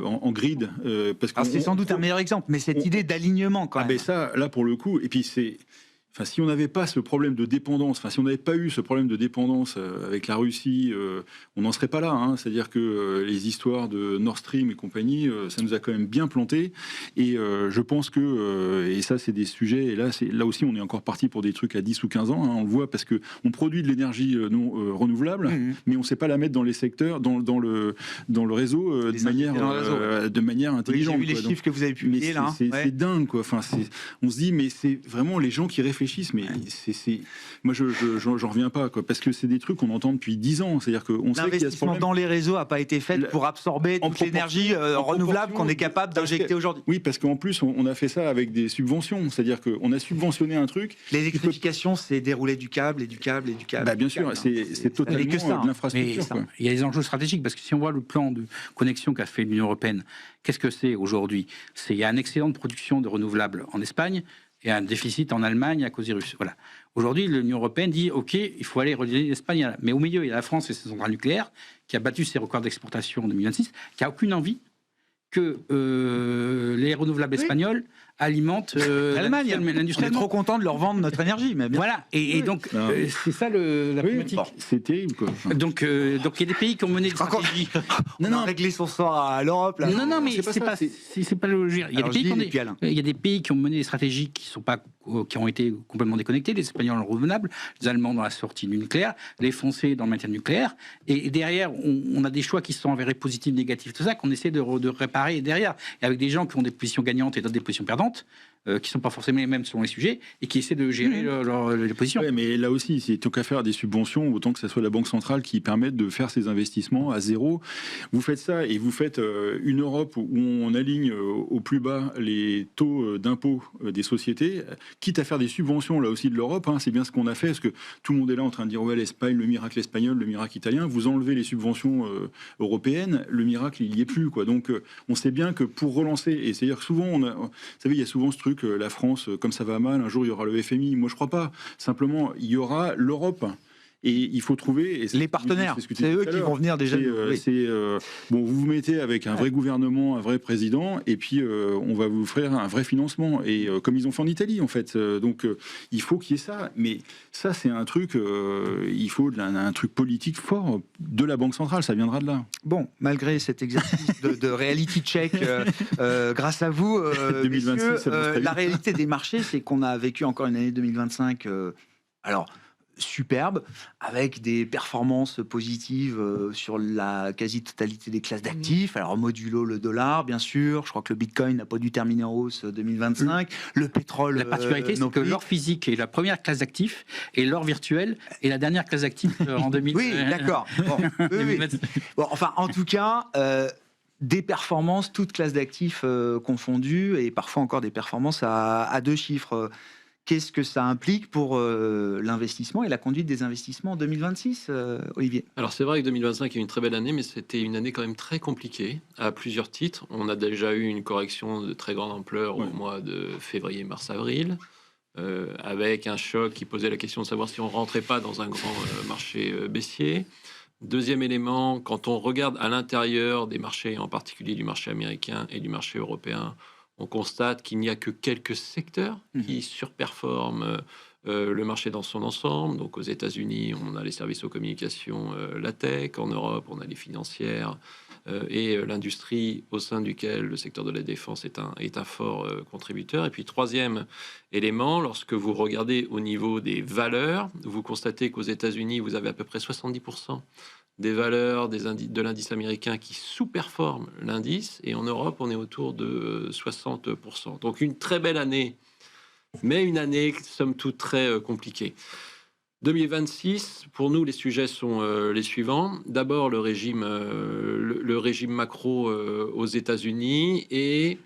en grid. Parce que c'est sans doute un meilleur exemple, mais cette idée d'alignement, quand même. Ben ça, là, pour le coup, et puis c'est... Enfin, si on n'avait pas ce problème de dépendance, si on n'avait pas eu ce problème de dépendance avec la Russie, on n'en serait pas là. Hein. C'est-à-dire que les histoires de Nord Stream et compagnie, ça nous a quand même bien planté. Et je pense que, et ça c'est des sujets, et là aussi on est encore parti pour des trucs à 10 ou 15 ans, hein, on le voit, parce qu'on produit de l'énergie non renouvelable, mais on ne sait pas la mettre dans les secteurs, dans le réseau de manière intelligente. Oui, j'ai vu les chiffres que vous avez publiés là. C'est dingue, quoi. Enfin, on se dit, mais c'est vraiment les gens qui réfléchissent, mais moi j'en reviens pas, quoi, parce que c'est des trucs qu'on entend depuis 10 ans. C'est-à-dire qu'on sait qu'il y a ce problème. Dans les réseaux n'a pas été fait pour absorber toute l'énergie renouvelable qu'on est capable d'injecter aujourd'hui. Oui, parce qu'en plus on a fait ça avec des subventions, c'est-à-dire qu'on a subventionné un truc. L'électrification, c'est dérouler du câble et du câble et du câble. Bah, bien sûr, c'est totalement de l'infrastructure. Il y a des enjeux stratégiques, parce que si on voit le plan de connexion qu'a fait l'Union européenne, qu'est-ce que c'est aujourd'hui? Il y a un excédent de production de renouvelables en Espagne et un déficit en Allemagne à cause des Russes. Voilà. Aujourd'hui, l'Union européenne dit OK, il faut aller redonner l'Espagne. Mais au milieu, il y a la France et ses centrales nucléaires qui a battu ses records d'exportation en 2026, qui n'a aucune envie que les renouvelables espagnols alimentent l'Allemagne. On est trop content de leur vendre notre énergie. Mais bien. Voilà. Et donc, c'est ça la problématique. C'est terrible, quoi. Donc, il y a des pays qui ont mené des stratégies. On a réglé son sort à l'Europe. Là. Non, mais c'est pas logique. Il y a des pays qui ont mené des stratégies qui ont été complètement déconnectés. Les Espagnols dans le renouvelable, les Allemands dans la sortie du nucléaire, les Français dans le maintien nucléaire. Et derrière, on a des choix qui se sont avérés positifs, négatifs, tout ça, qu'on essaie de réparer derrière. Et avec des gens qui ont des positions gagnantes et d'autres des positions perdantes, qui ne sont pas forcément les mêmes selon les sujets, et qui essaient de gérer les positions. Ouais, mais là aussi, c'est tant qu'à faire des subventions, autant que ce soit la Banque centrale qui permette de faire ces investissements à zéro. Vous faites ça, et vous faites une Europe où on aligne au plus bas les taux d'impôt des sociétés, quitte à faire des subventions là aussi de l'Europe, hein, c'est bien ce qu'on a fait, parce que tout le monde est là en train de dire, ouais, l'Espagne, le miracle espagnol, le miracle italien, vous enlevez les subventions européennes, le miracle, il n'y est plus, quoi. Donc, on sait bien que pour relancer, et c'est-à-dire que souvent, vous savez, il y a souvent ce truc, la France, comme ça va mal, un jour il y aura le FMI. Moi, je crois pas. Simplement, il y aura l'Europe. Et il faut trouver... les partenaires, c'est eux qui vont venir déjà. Bon, vous vous mettez avec un vrai gouvernement, un vrai président, et puis on va vous offrir un vrai financement. Et comme ils ont fait en Italie, en fait. Donc, il faut qu'il y ait ça. Mais ça, c'est un truc... il faut un truc politique fort de la Banque centrale. Ça viendra de là. Bon, malgré cet exercice de reality check, grâce à vous, 2026, messieurs, la réalité des marchés, c'est qu'on a vécu encore une année 2025... superbe, avec des performances positives sur la quasi-totalité des classes d'actifs. Alors, modulo le dollar, bien sûr. Je crois que le Bitcoin n'a pas dû terminer en hausse 2025. Le pétrole... La particularité, c'est que l'or physique est la première classe d'actifs et l'or virtuel est la dernière classe d'actifs en 2000. Oui, d'accord. Bon, enfin, en tout cas... des performances, toutes classes d'actifs confondues, et parfois encore des performances à deux chiffres. Qu'est-ce que ça implique pour l'investissement et la conduite des investissements en 2026, Olivier? Alors c'est vrai que 2025 est une très belle année, mais c'était une année quand même très compliquée à plusieurs titres. On a déjà eu une correction de très grande ampleur au mois de février, mars, avril, avec un choc qui posait la question de savoir si on rentrait pas dans un grand marché baissier. Deuxième élément, quand on regarde à l'intérieur des marchés, en particulier du marché américain et du marché européen, on constate qu'il n'y a que quelques secteurs qui surperforment le marché dans son ensemble. Donc aux États-Unis, on a les services aux communications, la tech. En Europe, on a les financières et l'industrie, au sein duquel le secteur de la défense est un fort contributeur. Et puis troisième élément, lorsque vous regardez au niveau des valeurs, vous constatez qu'aux États-Unis, vous avez à peu près 70% des valeurs de l'indice américain qui sous-performent l'indice, et en Europe, on est autour de 60%. Donc une très belle année, mais une année, somme toute, très compliquée. 2026, pour nous, les sujets sont les suivants. D'abord, le régime macro aux États-Unis et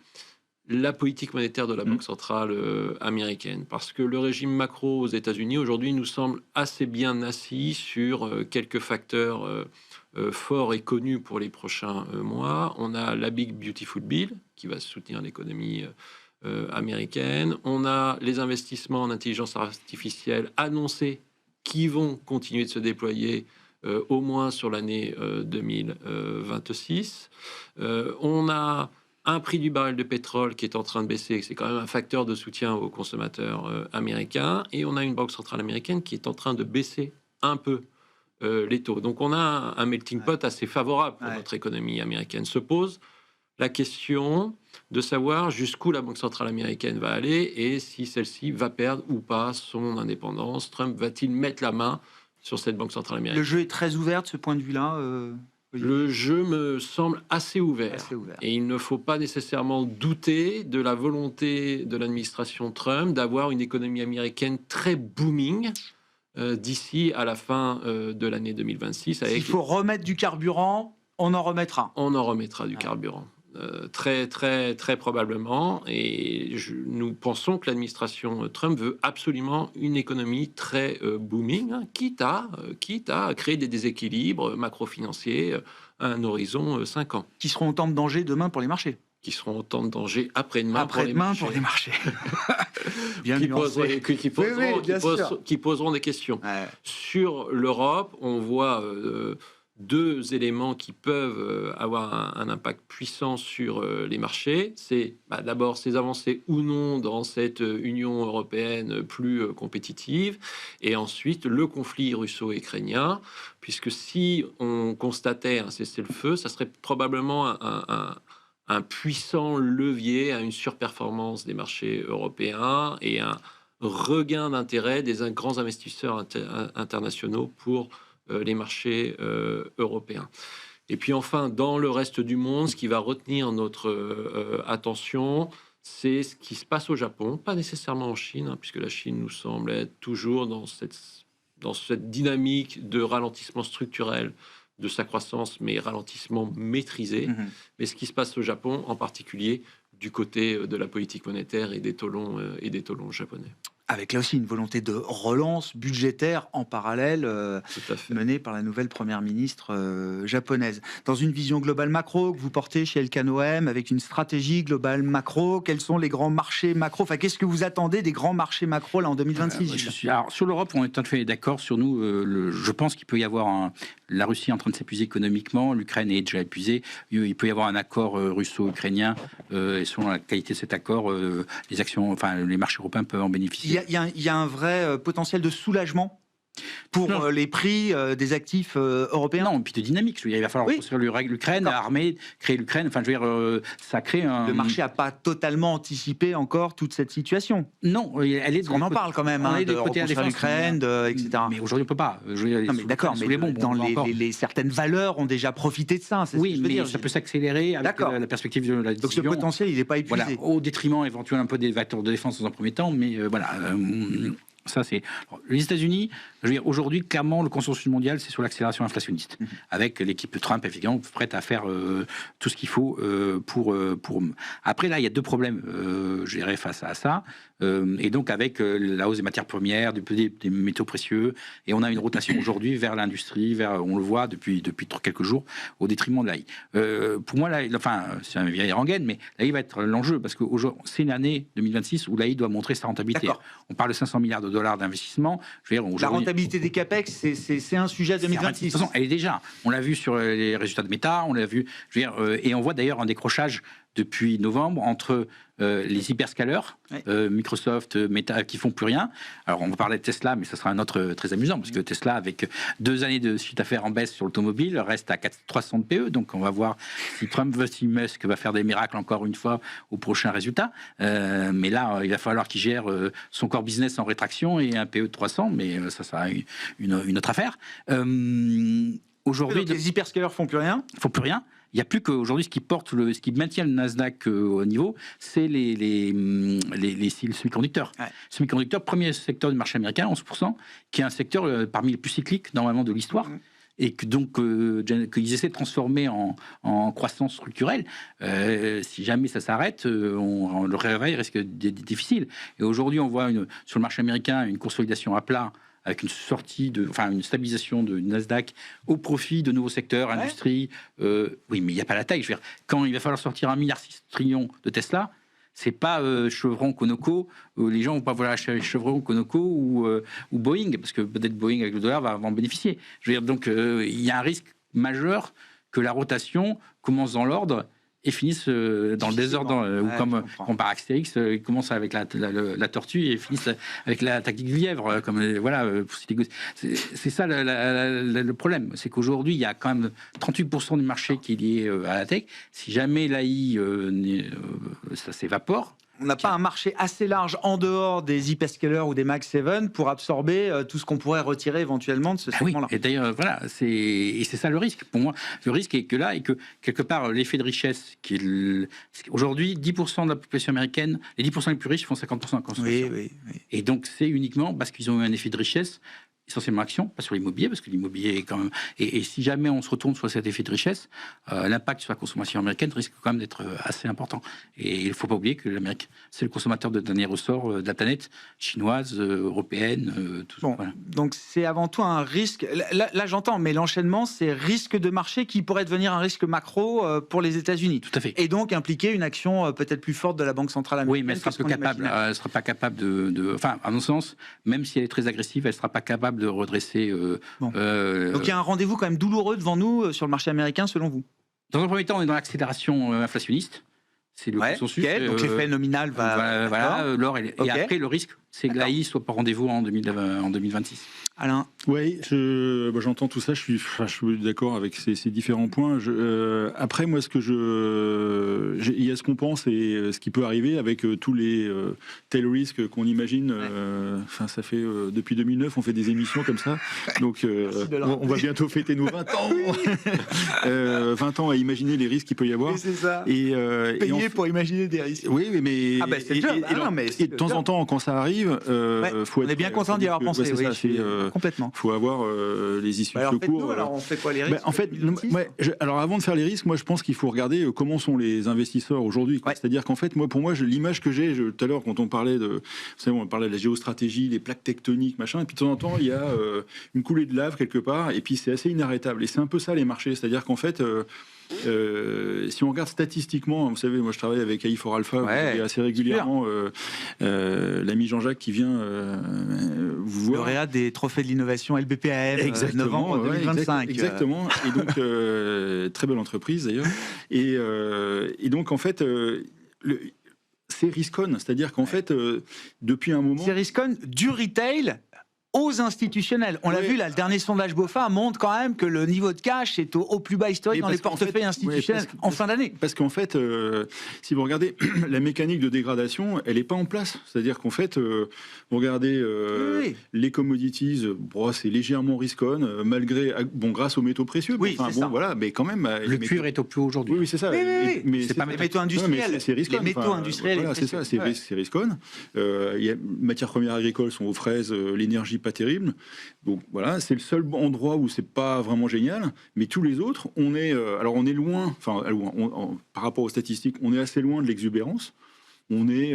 la politique monétaire de la Banque centrale américaine. Parce que le régime macro aux États-Unis, aujourd'hui, nous semble assez bien assis sur quelques facteurs forts et connus pour les prochains mois. On a la Big Beautiful Bill, qui va soutenir l'économie américaine. On a les investissements en intelligence artificielle annoncés qui vont continuer de se déployer au moins sur l'année 2026. On a un prix du baril de pétrole qui est en train de baisser, c'est quand même un facteur de soutien aux consommateurs américains. Et on a une banque centrale américaine qui est en train de baisser un peu les taux. Donc on a un melting pot assez favorable pour notre économie américaine. Se pose la question de savoir jusqu'où la Banque centrale américaine va aller et si celle-ci va perdre ou pas son indépendance. Trump va-t-il mettre la main sur cette Banque centrale américaine? Le jeu est très ouvert de ce point de vue-là. Le jeu me semble assez ouvert. Et il ne faut pas nécessairement douter de la volonté de l'administration Trump d'avoir une économie américaine très booming d'ici à la fin de l'année 2026. S'il faut remettre du carburant, on en remettra. On en remettra du carburant. Très, très, très probablement. Et nous pensons que l'administration Trump veut absolument une économie très booming, quitte à créer des déséquilibres macro-financiers à un horizon 5 ans. Qui seront autant de danger demain pour les marchés. Qui seront autant de danger après-demain pour les marchés. Bien qui poseront des questions. Ouais. Sur l'Europe, on voit deux éléments qui peuvent avoir un impact puissant sur les marchés. C'est d'abord ces avancées ou non dans cette Union européenne plus compétitive, et ensuite le conflit russo-ukrainien, puisque si on constatait un cessez-le-feu, ça serait probablement un puissant levier à une surperformance des marchés européens et un regain d'intérêt des grands investisseurs internationaux pour les marchés européens. Et puis enfin, dans le reste du monde, ce qui va retenir notre attention, c'est ce qui se passe au Japon, pas nécessairement en Chine, puisque la Chine nous semble être toujours dans cette dynamique de ralentissement structurel de sa croissance, mais ralentissement maîtrisé. Mais ce qui se passe au Japon, en particulier du côté de la politique monétaire et des taux longs japonais. Avec là aussi une volonté de relance budgétaire en parallèle menée par la nouvelle première ministre japonaise. Dans une vision globale macro que vous portez chez Elkann, avec une stratégie globale macro, quels sont les grands marchés macro? Enfin, qu'est-ce que vous attendez des grands marchés macro là en 2026? Alors, sur l'Europe, on est tout à fait d'accord. Sur nous, je pense qu'il peut y avoir la Russie est en train de s'épuiser économiquement, l'Ukraine est déjà épuisée. Il peut y avoir un accord russo-ukrainien et selon la qualité de cet accord, les marchés européens peuvent en bénéficier. Il y a un vrai potentiel de soulagement pour les prix des actifs européens. Non, puis de dynamique. Je veux dire, il va falloir construire l'Ukraine, armer, créer l'Ukraine. Enfin, je veux dire, ça crée un... Le marché n'a pas totalement anticipé encore toute cette situation. Non, elle est. On en parle quand même, de reconstruire l'Ukraine, etc. Mais aujourd'hui, on peut pas. Non, mais d'accord, mais certaines valeurs ont déjà profité de ça. Oui, mais ça peut s'accélérer avec la perspective de la décision. Donc ce potentiel, il n'est pas épuisé. Voilà, au détriment éventuellement un peu des facteurs de défense dans un premier temps, mais voilà. Ça, c'est... Les États-Unis, je veux dire, aujourd'hui, clairement, le consensus mondial, c'est sur l'accélération inflationniste, avec l'équipe Trump, évidemment, prête à faire tout ce qu'il faut pour... Après, là, il y a deux problèmes, je dirais, face à ça. Et donc, avec la hausse des matières premières, des métaux précieux, et on a une rotation aujourd'hui vers l'industrie, on le voit depuis quelques jours, au détriment de l'AI. Pour moi, là, enfin, c'est un vieil rengaine, mais l'AI va être l'enjeu, parce que c'est une année 2026 où l'AI doit montrer sa rentabilité. On parle de 500 milliards de $ d'investissement. Je veux dire, La rentabilité des CAPEX, c'est un sujet 2026. De toute façon, elle est déjà. On l'a vu sur les résultats de Meta, on l'a vu. Je veux dire, et on voit d'ailleurs un décrochage depuis novembre entre les hyperscalers, Microsoft, Meta, qui font plus rien. Alors, on va parler de Tesla, mais ça sera un autre très amusant, parce que Tesla, avec 2 années de chiffre d'affaires en baisse sur l'automobile, reste à 300 de PE. Donc, on va voir si si Musk va faire des miracles encore une fois au prochain résultat. Mais là, il va falloir qu'il gère son core business en rétraction et un PE de 300, mais ça sera une autre affaire. Aujourd'hui, les hyperscalers font plus rien. Font plus rien. Il n'y a plus qu'aujourd'hui, ce qui maintient le Nasdaq au niveau, c'est les semi-conducteurs. Ouais. Semi-conducteurs, premier secteur du marché américain, 11%, qui est un secteur parmi les plus cycliques, normalement, de l'histoire. Et que donc, qu'ils essaient de transformer en croissance structurelle. Si jamais ça s'arrête, le réveil risque d'être difficile. Et aujourd'hui, on voit sur le marché américain une consolidation à plat, avec une stabilisation de Nasdaq au profit de nouveaux secteurs, industrie. Oui, mais il n'y a pas la taille. Je veux dire, quand il va falloir sortir 1,6 milliard de Tesla, c'est pas Chevron, Conoco. Les gens vont pas vouloir acheter Chevron, Conoco ou Boeing, parce que peut-être Boeing avec le dollar va en bénéficier. Je veux dire, donc il y a un risque majeur que la rotation commence dans l'ordre et finissent dans le désordre, ou comme on parle Astérix, ils commencent avec la tortue et finissent avec la tactique du lièvre, c'est ça le problème, c'est qu'aujourd'hui il y a quand même 38% du marché qui est lié à la tech. Si jamais l'AI ça s'évapore, on n'a pas un marché assez large en dehors des hyperscalers ou des Mag 7 pour absorber tout ce qu'on pourrait retirer éventuellement de ce segment-là. Oui, et d'ailleurs, voilà, c'est ça le risque. Pour moi, le risque est que là, et que quelque part, l'effet de richesse, aujourd'hui, 10% de la population américaine, les 10% les plus riches font 50% de consommation. Oui. Et donc, c'est uniquement parce qu'ils ont eu un effet de richesse, essentiellement action, pas sur l'immobilier, parce que l'immobilier est quand même... Et si jamais on se retourne sur cet effet de richesse, l'impact sur la consommation américaine risque quand même d'être assez important. Et il ne faut pas oublier que l'Amérique, c'est le consommateur de dernier ressort de la planète, chinoise, européenne, tout ça. Voilà. Donc c'est avant tout un risque... Là j'entends, mais l'enchaînement, c'est risque de marché qui pourrait devenir un risque macro pour les États-Unis. Tout à fait. Et donc impliquer une action peut-être plus forte de la Banque centrale américaine. Oui, mais elle ne sera pas capable de... Enfin, à mon sens, même si elle est très agressive, elle ne sera pas capable de redresser. Donc il y a un rendez-vous quand même douloureux devant nous sur le marché américain, selon vous? Dans un premier temps, on est dans l'accélération inflationniste. C'est le consensus. Donc l'effet nominal va... Voilà, l'or et après, le risque, c'est que l'AI soit pas rendez-vous en 2026. Alain? Oui, j'entends tout ça, je suis d'accord avec ces différents points. Après, moi, il y a ce qu'on pense et ce qui peut arriver avec tous les tail risks qu'on imagine. Ça fait depuis 2009, on fait des émissions comme ça. Donc, on va bientôt fêter nos 20 ans. 20 ans à imaginer les risques qu'il peut y avoir. Oui, c'est ça. Payer pour imaginer des risques. Oui, mais... et de temps en temps, quand ça arrive... on est bien content d'y avoir pensé. Complètement. Il faut avoir les issues de secours. Alors, on fait quoi, les risques? Alors, avant de faire les risques, moi, je pense qu'il faut regarder comment sont les investisseurs aujourd'hui. C'est-à-dire qu'en fait, pour moi, l'image que j'ai tout à l'heure, quand on parlait de la géostratégie, les plaques tectoniques, machin, et puis de temps en temps, il y a une coulée de lave quelque part, et puis c'est assez inarrêtable. Et c'est un peu ça, les marchés. C'est-à-dire qu'en fait... si on regarde statistiquement, vous savez, moi je travaille avec AI4Alpha, et assez régulièrement l'ami Jean-Jacques qui vient vous voir. Lauréat des trophées de l'innovation LBPAM, novembre 2025. Exactement. Et donc, très belle entreprise d'ailleurs. Et donc, en fait, c'est Riscon, c'est-à-dire qu'en fait, depuis un moment... C'est Riscon du retail aux institutionnels. On l'a vu, là, le dernier sondage BOFA montre quand même que le niveau de cash est au plus bas historique dans les portefeuilles institutionnels en fin d'année. Parce qu'en fait, si vous regardez la mécanique de dégradation, elle n'est pas en place. C'est-à-dire qu'en fait, vous regardez les commodities, c'est légèrement riscon, malgré, grâce aux métaux précieux. Oui, c'est ça. Voilà, mais quand même... Le cuivre est au plus haut aujourd'hui. Oui, c'est ça. Mais c'est pas les métaux industriels. C'est riscon. Les métaux industriels. Voilà, c'est ça, c'est riscon. Les matières premières agricoles sont aux fraises, l'énergie pas terrible. Donc voilà, c'est le seul endroit où c'est pas vraiment génial. Mais tous les autres, on est loin. Par rapport aux statistiques, on est assez loin de l'exubérance. on est,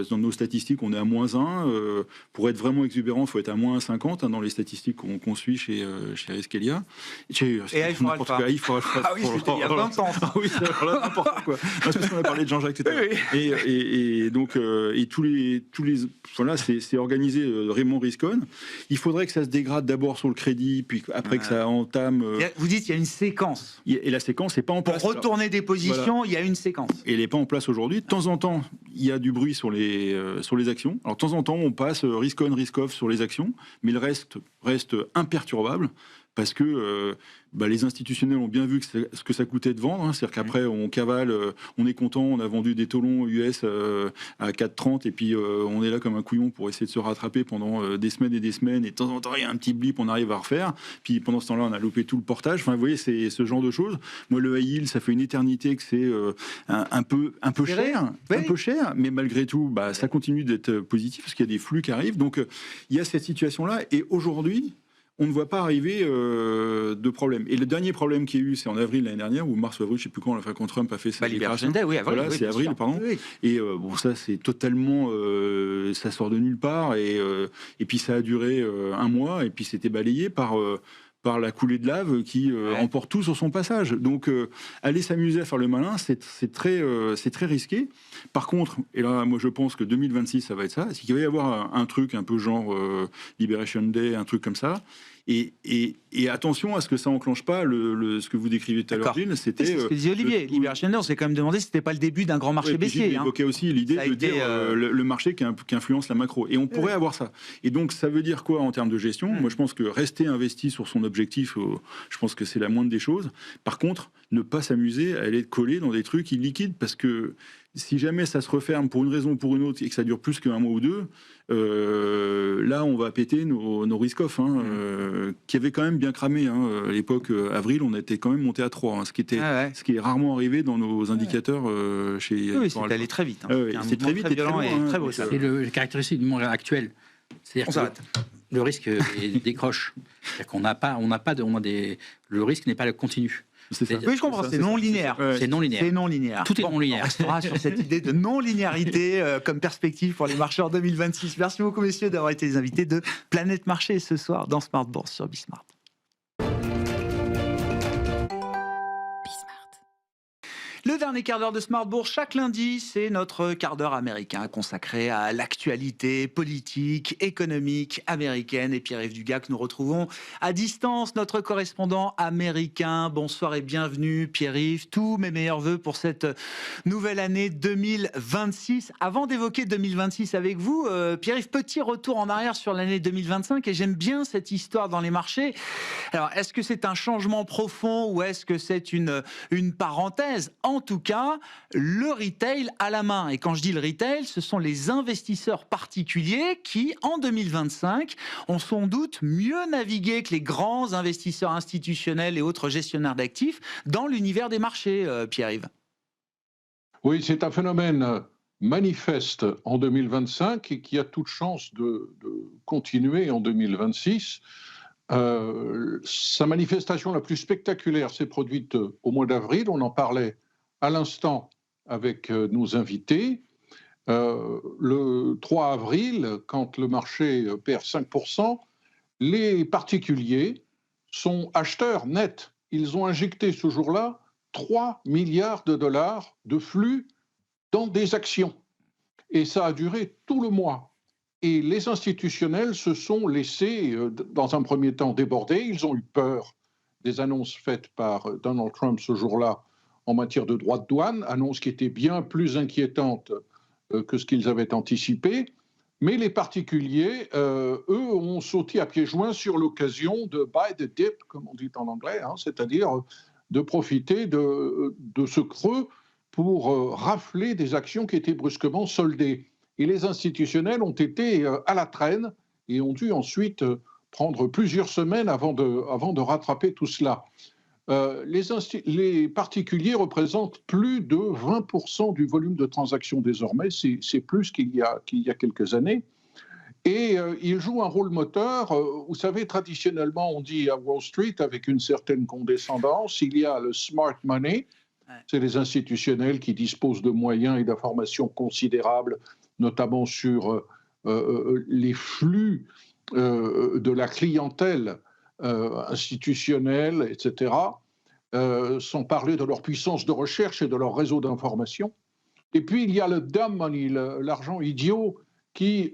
dans nos statistiques, on est à -1. Pour être vraiment exubérant, il faut être à -50 dans les statistiques qu'on suit chez Riskelia. Et il faudra le faire. Ah oui, c'était il y a 20 ans. Ah oui, c'est n'importe quoi. C'est parce qu'on a parlé de Jean-Jacques tout à l'heure. Et donc, tous les voilà, c'est organisé Raymond Riscon. Il faudrait que ça se dégrade d'abord sur le crédit, puis après que ça entame. Vous dites qu'il y a une séquence. Et la séquence n'est pas en place. Pour retourner des positions, voilà. Il y a une séquence. Et elle n'est pas en place aujourd'hui. De temps en temps, il y a du bruit sur les actions. Alors de temps en temps, on passe risk-on, risk-off sur les actions, mais le reste imperturbable. Parce que les institutionnels ont bien vu ce que ça coûtait de vendre. C'est-à-dire qu'après, on cavale, on est content, on a vendu des taux longs US à 4,30 et puis on est là comme un couillon pour essayer de se rattraper pendant des semaines et des semaines. Et de temps en temps, il y a un petit blip, on arrive à refaire. Puis pendant ce temps-là, on a loupé tout le portage. Enfin, vous voyez, c'est ce genre de choses. Moi, le high yield, ça fait une éternité que c'est un peu cher. Oui. Un peu cher, mais malgré tout, ça continue d'être positif parce qu'il y a des flux qui arrivent. Donc, il y a cette situation-là. Et aujourd'hui, on ne voit pas arriver de problème. Et le dernier problème qu'il y a eu, c'est en avril l'année dernière, ou mars ou avril, je ne sais plus quand, quand Trump a fait sa Liberation Day, oui, avril. Voilà, oui, c'est avril, sûr. pardon. Oui. Et ça, c'est totalement... ça sort de nulle part. Et puis, ça a duré un mois, et puis c'était balayé par la coulée de lave qui emporte tout sur son passage. Donc, aller s'amuser à faire le malin, c'est très risqué. Par contre, et là, moi, je pense que 2026, ça va être ça, c'est qu'il va y avoir un truc un peu genre Liberation Day, un truc comme ça. Et attention à ce que ça enclenche pas ce que vous décrivez tout à l'heure, Gilles. C'était ce que disait Olivier. Liberation Day, on s'est quand même demandé si c'était pas le début d'un grand marché baissier. Il évoquait aussi l'idée de dire le marché qui influence la macro. Et on pourrait avoir ça. Et donc, ça veut dire quoi en termes de gestion ? Moi, je pense que rester investi sur son objectif, je pense que c'est la moindre des choses. Par contre, ne pas s'amuser à aller coller dans des trucs illiquides parce que si jamais ça se referme pour une raison ou pour une autre et que ça dure plus qu'un mois ou deux, là, on va péter nos risk-off, qui avaient quand même bien cramé. À l'époque, avril, on était quand même monté à 3, ce qui est rarement arrivé dans nos indicateurs chez... Oui, c'est allé très vite. C'est très vite et très loin. Très beau, ça. C'est le caractéristique du monde actuel. C'est-à-dire que le risque décroche. C'est-à-dire qu'on n'a pas, le risque n'est pas le continu. Oui, je comprends, c'est non linéaire. C'est non linéaire. C'est non linéaire. Tout est non linéaire. On restera sur cette idée de non-linéarité comme perspective pour les marchés en 2026. Merci beaucoup, messieurs, d'avoir été les invités de Planète Marché ce soir dans Smart Bourse sur Bismart. Le dernier quart d'heure de Smart Bourse, chaque lundi, c'est notre quart d'heure américain consacré à l'actualité politique, économique américaine. Et Pierre-Yves Dugas, que nous retrouvons à distance, notre correspondant américain. Bonsoir et bienvenue, Pierre-Yves. Tous mes meilleurs voeux pour cette nouvelle année 2026. Avant d'évoquer 2026 avec vous, Pierre-Yves, petit retour en arrière sur l'année 2025. Et j'aime bien cette histoire dans les marchés. Alors, est-ce que c'est un changement profond ou est-ce que c'est une parenthèse ? En tout cas, le retail à la main. Et quand je dis le retail, ce sont les investisseurs particuliers qui, en 2025, ont sans doute mieux navigué que les grands investisseurs institutionnels et autres gestionnaires d'actifs dans l'univers des marchés, Pierre-Yves. Oui, c'est un phénomène manifeste en 2025 et qui a toute chance de continuer en 2026. Sa manifestation la plus spectaculaire s'est produite au mois d'avril. On en parlait à l'instant avec nos invités. Le 3 avril, quand le marché perd 5%, les particuliers sont acheteurs nets. Ils ont injecté ce jour-là 3 milliards de dollars de flux dans des actions. Et ça a duré tout le mois. Et les institutionnels se sont laissés, dans un premier temps, déborder. Ils ont eu peur des annonces faites par Donald Trump ce jour-là en matière de droits de douane, annonces qui étaient bien plus inquiétantes que ce qu'ils avaient anticipé. Mais les particuliers, eux, ont sauté à pieds joints sur l'occasion de buy the dip, comme on dit en anglais, c'est-à-dire de profiter de ce creux pour rafler des actions qui étaient brusquement soldées. Et les institutionnels ont été à la traîne et ont dû ensuite prendre plusieurs semaines avant de rattraper tout cela. Les particuliers représentent plus de 20% du volume de transactions désormais, c'est plus qu'il y a quelques années. Et ils jouent un rôle moteur. Vous savez, traditionnellement, on dit à Wall Street, avec une certaine condescendance, il y a le smart money, C'est les institutionnels qui disposent de moyens et d'informations considérables, notamment sur les flux de la clientèle institutionnelle, etc., sans parler de leur puissance de recherche et de leur réseau d'information. Et puis, il y a le dumb money, l'argent idiot, qui,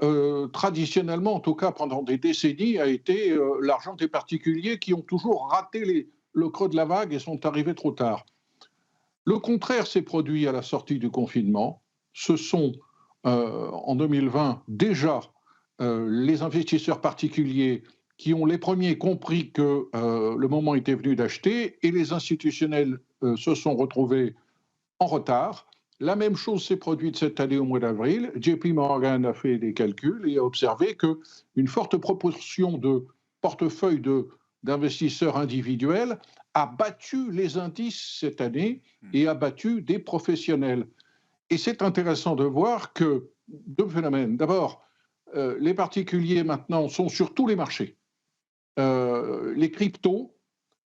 traditionnellement, en tout cas pendant des décennies, a été l'argent des particuliers qui ont toujours raté le creux de la vague et sont arrivés trop tard. Le contraire s'est produit à la sortie du confinement. Ce sont, en 2020, déjà les investisseurs particuliers qui ont les premiers compris que le moment était venu d'acheter, et les institutionnels se sont retrouvés en retard. La même chose s'est produite cette année au mois d'avril. JP Morgan a fait des calculs et a observé qu'une forte proportion de portefeuilles d'investisseurs individuels a battu les indices cette année et a battu des professionnels. Et c'est intéressant de voir que deux phénomènes. D'abord, les particuliers maintenant sont sur tous les marchés. Les cryptos,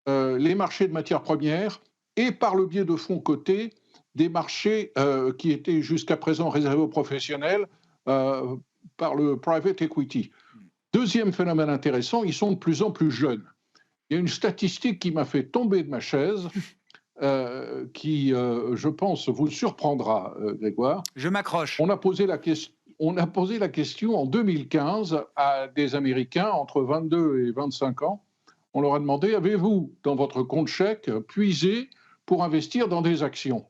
les marchés de matières premières et par le biais de fonds cotés, des marchés qui étaient jusqu'à présent réservés aux professionnels par le private equity. Deuxième phénomène intéressant, ils sont de plus en plus jeunes. Il y a une statistique qui m'a fait tomber de ma chaise, qui, je pense, vous surprendra, Grégoire. Je m'accroche. On a posé la question en 2015 à des Américains entre 22 et 25 ans. On leur a demandé, avez-vous, dans votre compte chèque, puisé pour investir dans des actions ?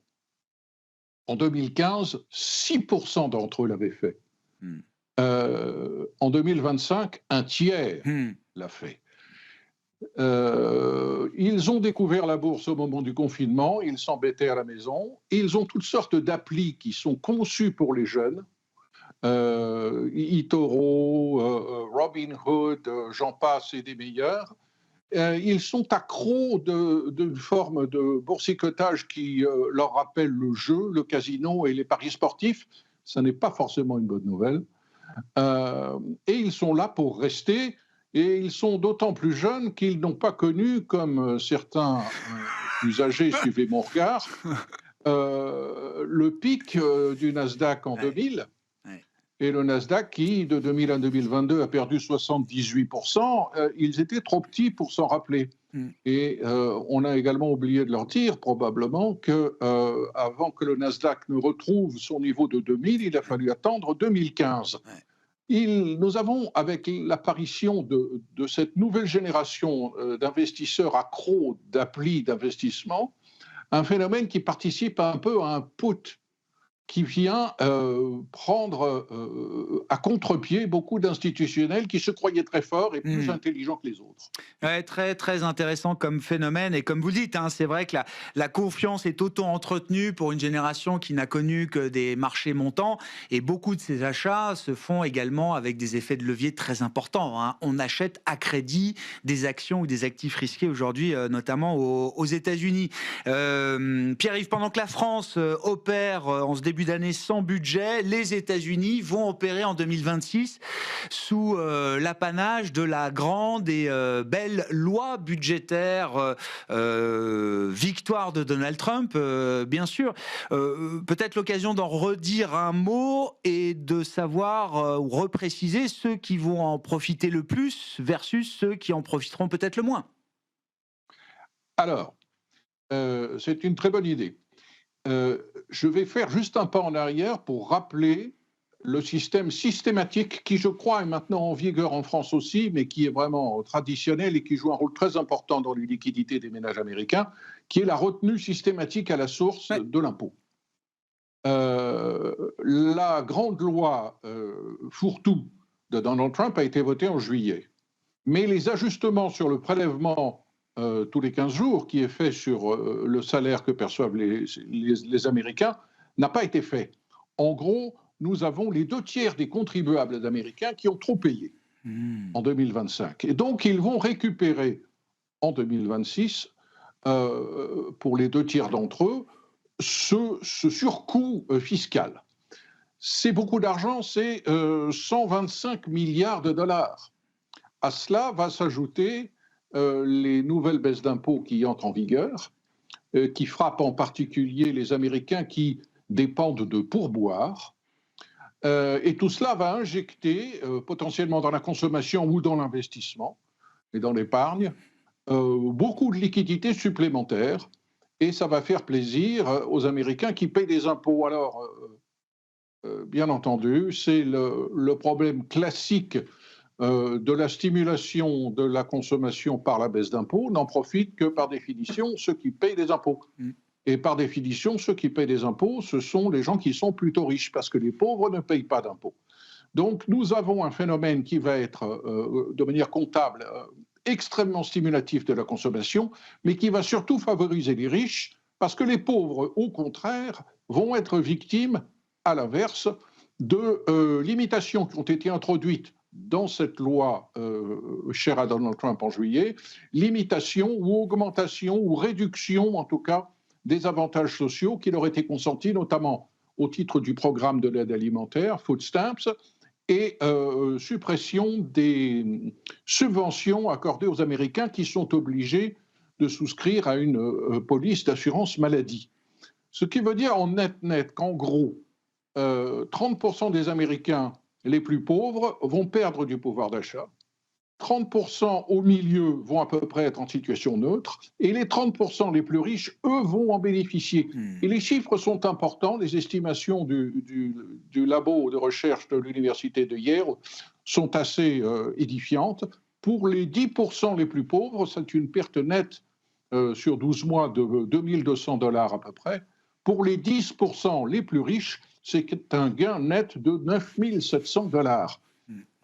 En 2015, 6% d'entre eux l'avaient fait. En 2025, un tiers l'a fait. Ils ont découvert la bourse au moment du confinement, ils s'embêtaient à la maison, ils ont toutes sortes d'applis qui sont conçues pour les jeunes, eToro, Robinhood, j'en passe et des meilleurs. Ils sont accros d'une forme de boursicotage qui leur rappelle le jeu, le casino et les paris sportifs. Ce n'est pas forcément une bonne nouvelle. Et ils sont là pour rester, et ils sont d'autant plus jeunes qu'ils n'ont pas connu, comme certains plus âgés, suivez mon regard, le pic du Nasdaq en 2000. Et le Nasdaq qui, de 2000 à 2022, a perdu 78%, ils étaient trop petits pour s'en rappeler. Et on a également oublié de leur dire, probablement, qu'avant que le Nasdaq ne retrouve son niveau de 2000, il a fallu attendre 2015. Nous avons, avec l'apparition de cette nouvelle génération d'investisseurs accros d'applis d'investissement, un phénomène qui participe un peu à un put qui vient prendre à contre-pied beaucoup d'institutionnels qui se croyaient très forts et plus intelligents que les autres. Ouais, très, très intéressant comme phénomène. Et comme vous dites, c'est vrai que la confiance est auto-entretenue pour une génération qui n'a connu que des marchés montants. Et beaucoup de ces achats se font également avec des effets de levier très importants. On achète à crédit des actions ou des actifs risqués aujourd'hui, notamment aux États-Unis. Pierre-Yves, pendant que la France opère en ce début d'année sans budget, les États-Unis vont opérer en 2026 sous l'apanage de la grande et belle loi budgétaire, victoire de Donald Trump, bien sûr. Peut-être l'occasion d'en redire un mot et de savoir ou repréciser ceux qui vont en profiter le plus versus ceux qui en profiteront peut-être le moins. Alors, c'est une très bonne idée. Je vais faire juste un pas en arrière pour rappeler le système systématique qui, je crois, est maintenant en vigueur en France aussi, mais qui est vraiment traditionnel et qui joue un rôle très important dans les liquidités des ménages américains, qui est la retenue systématique à la source de l'impôt. La grande loi fourre-tout de Donald Trump a été votée en juillet. Mais les ajustements sur le prélèvement tous les 15 jours, qui est fait sur le salaire que perçoivent les Américains, n'a pas été fait. En gros, nous avons les 2/3 des contribuables américains qui ont trop payé en 2025. Et donc, ils vont récupérer en 2026, pour les 2/3 d'entre eux, ce surcoût fiscal. C'est beaucoup d'argent, c'est 125 milliards de dollars. À cela va s'ajouter les nouvelles baisses d'impôts qui entrent en vigueur, qui frappe en particulier les Américains qui dépendent de pourboires. Et tout cela va injecter potentiellement dans la consommation ou dans l'investissement et dans l'épargne beaucoup de liquidités supplémentaires. Et ça va faire plaisir aux Américains qui payent des impôts. Alors, bien entendu, c'est le problème classique de la stimulation de la consommation par la baisse d'impôts. N'en profitent que par définition ceux qui payent des impôts. Et par définition, ceux qui payent des impôts, ce sont les gens qui sont plutôt riches, parce que les pauvres ne payent pas d'impôts. Donc nous avons un phénomène qui va être, de manière comptable, extrêmement stimulatif de la consommation, mais qui va surtout favoriser les riches, parce que les pauvres, au contraire, vont être victimes, à l'inverse, de limitations qui ont été introduites dans cette loi chère à Donald Trump en juillet, limitations ou augmentations ou réductions, en tout cas, des avantages sociaux qui leur étaient consentis, notamment au titre du programme de l'aide alimentaire, Food Stamps, et suppression des subventions accordées aux Américains qui sont obligés de souscrire à une police d'assurance maladie. Ce qui veut dire en net qu'en gros, 30% des Américains les plus pauvres vont perdre du pouvoir d'achat, 30% au milieu vont à peu près être en situation neutre, et les 30% les plus riches, eux, vont en bénéficier. Et les chiffres sont importants, les estimations du labo de recherche de l'université de Yale sont assez édifiantes. Pour les 10% les plus pauvres, c'est une perte nette sur 12 mois de $2 200 à peu près. Pour les 10% les plus riches, c'est un gain net de $9 700.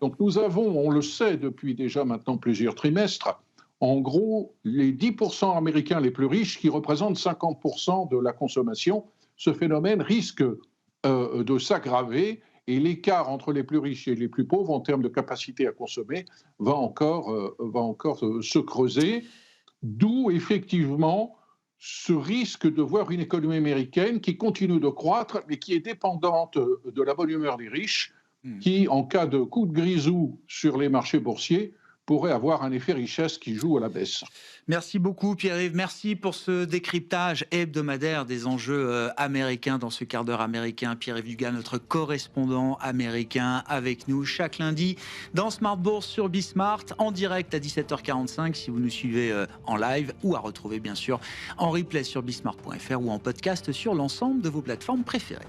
Donc nous avons, on le sait depuis déjà maintenant plusieurs trimestres, en gros, les 10% américains les plus riches qui représentent 50% de la consommation. Ce phénomène risque de s'aggraver et l'écart entre les plus riches et les plus pauvres en termes de capacité à consommer va encore se creuser. D'où effectivement ce risque de voir une économie américaine qui continue de croître mais qui est dépendante de la bonne humeur des riches, qui, en cas de coup de grisou sur les marchés boursiers, pourrait avoir un effet richesse qui joue à la baisse. Merci beaucoup Pierre-Yves, merci pour ce décryptage hebdomadaire des enjeux américains dans ce quart d'heure américain. Pierre-Yves Dugas, notre correspondant américain, avec nous chaque lundi dans Smart Bourse sur Bismart, en direct à 17h45 si vous nous suivez en live, ou à retrouver bien sûr en replay sur bismart.fr ou en podcast sur l'ensemble de vos plateformes préférées.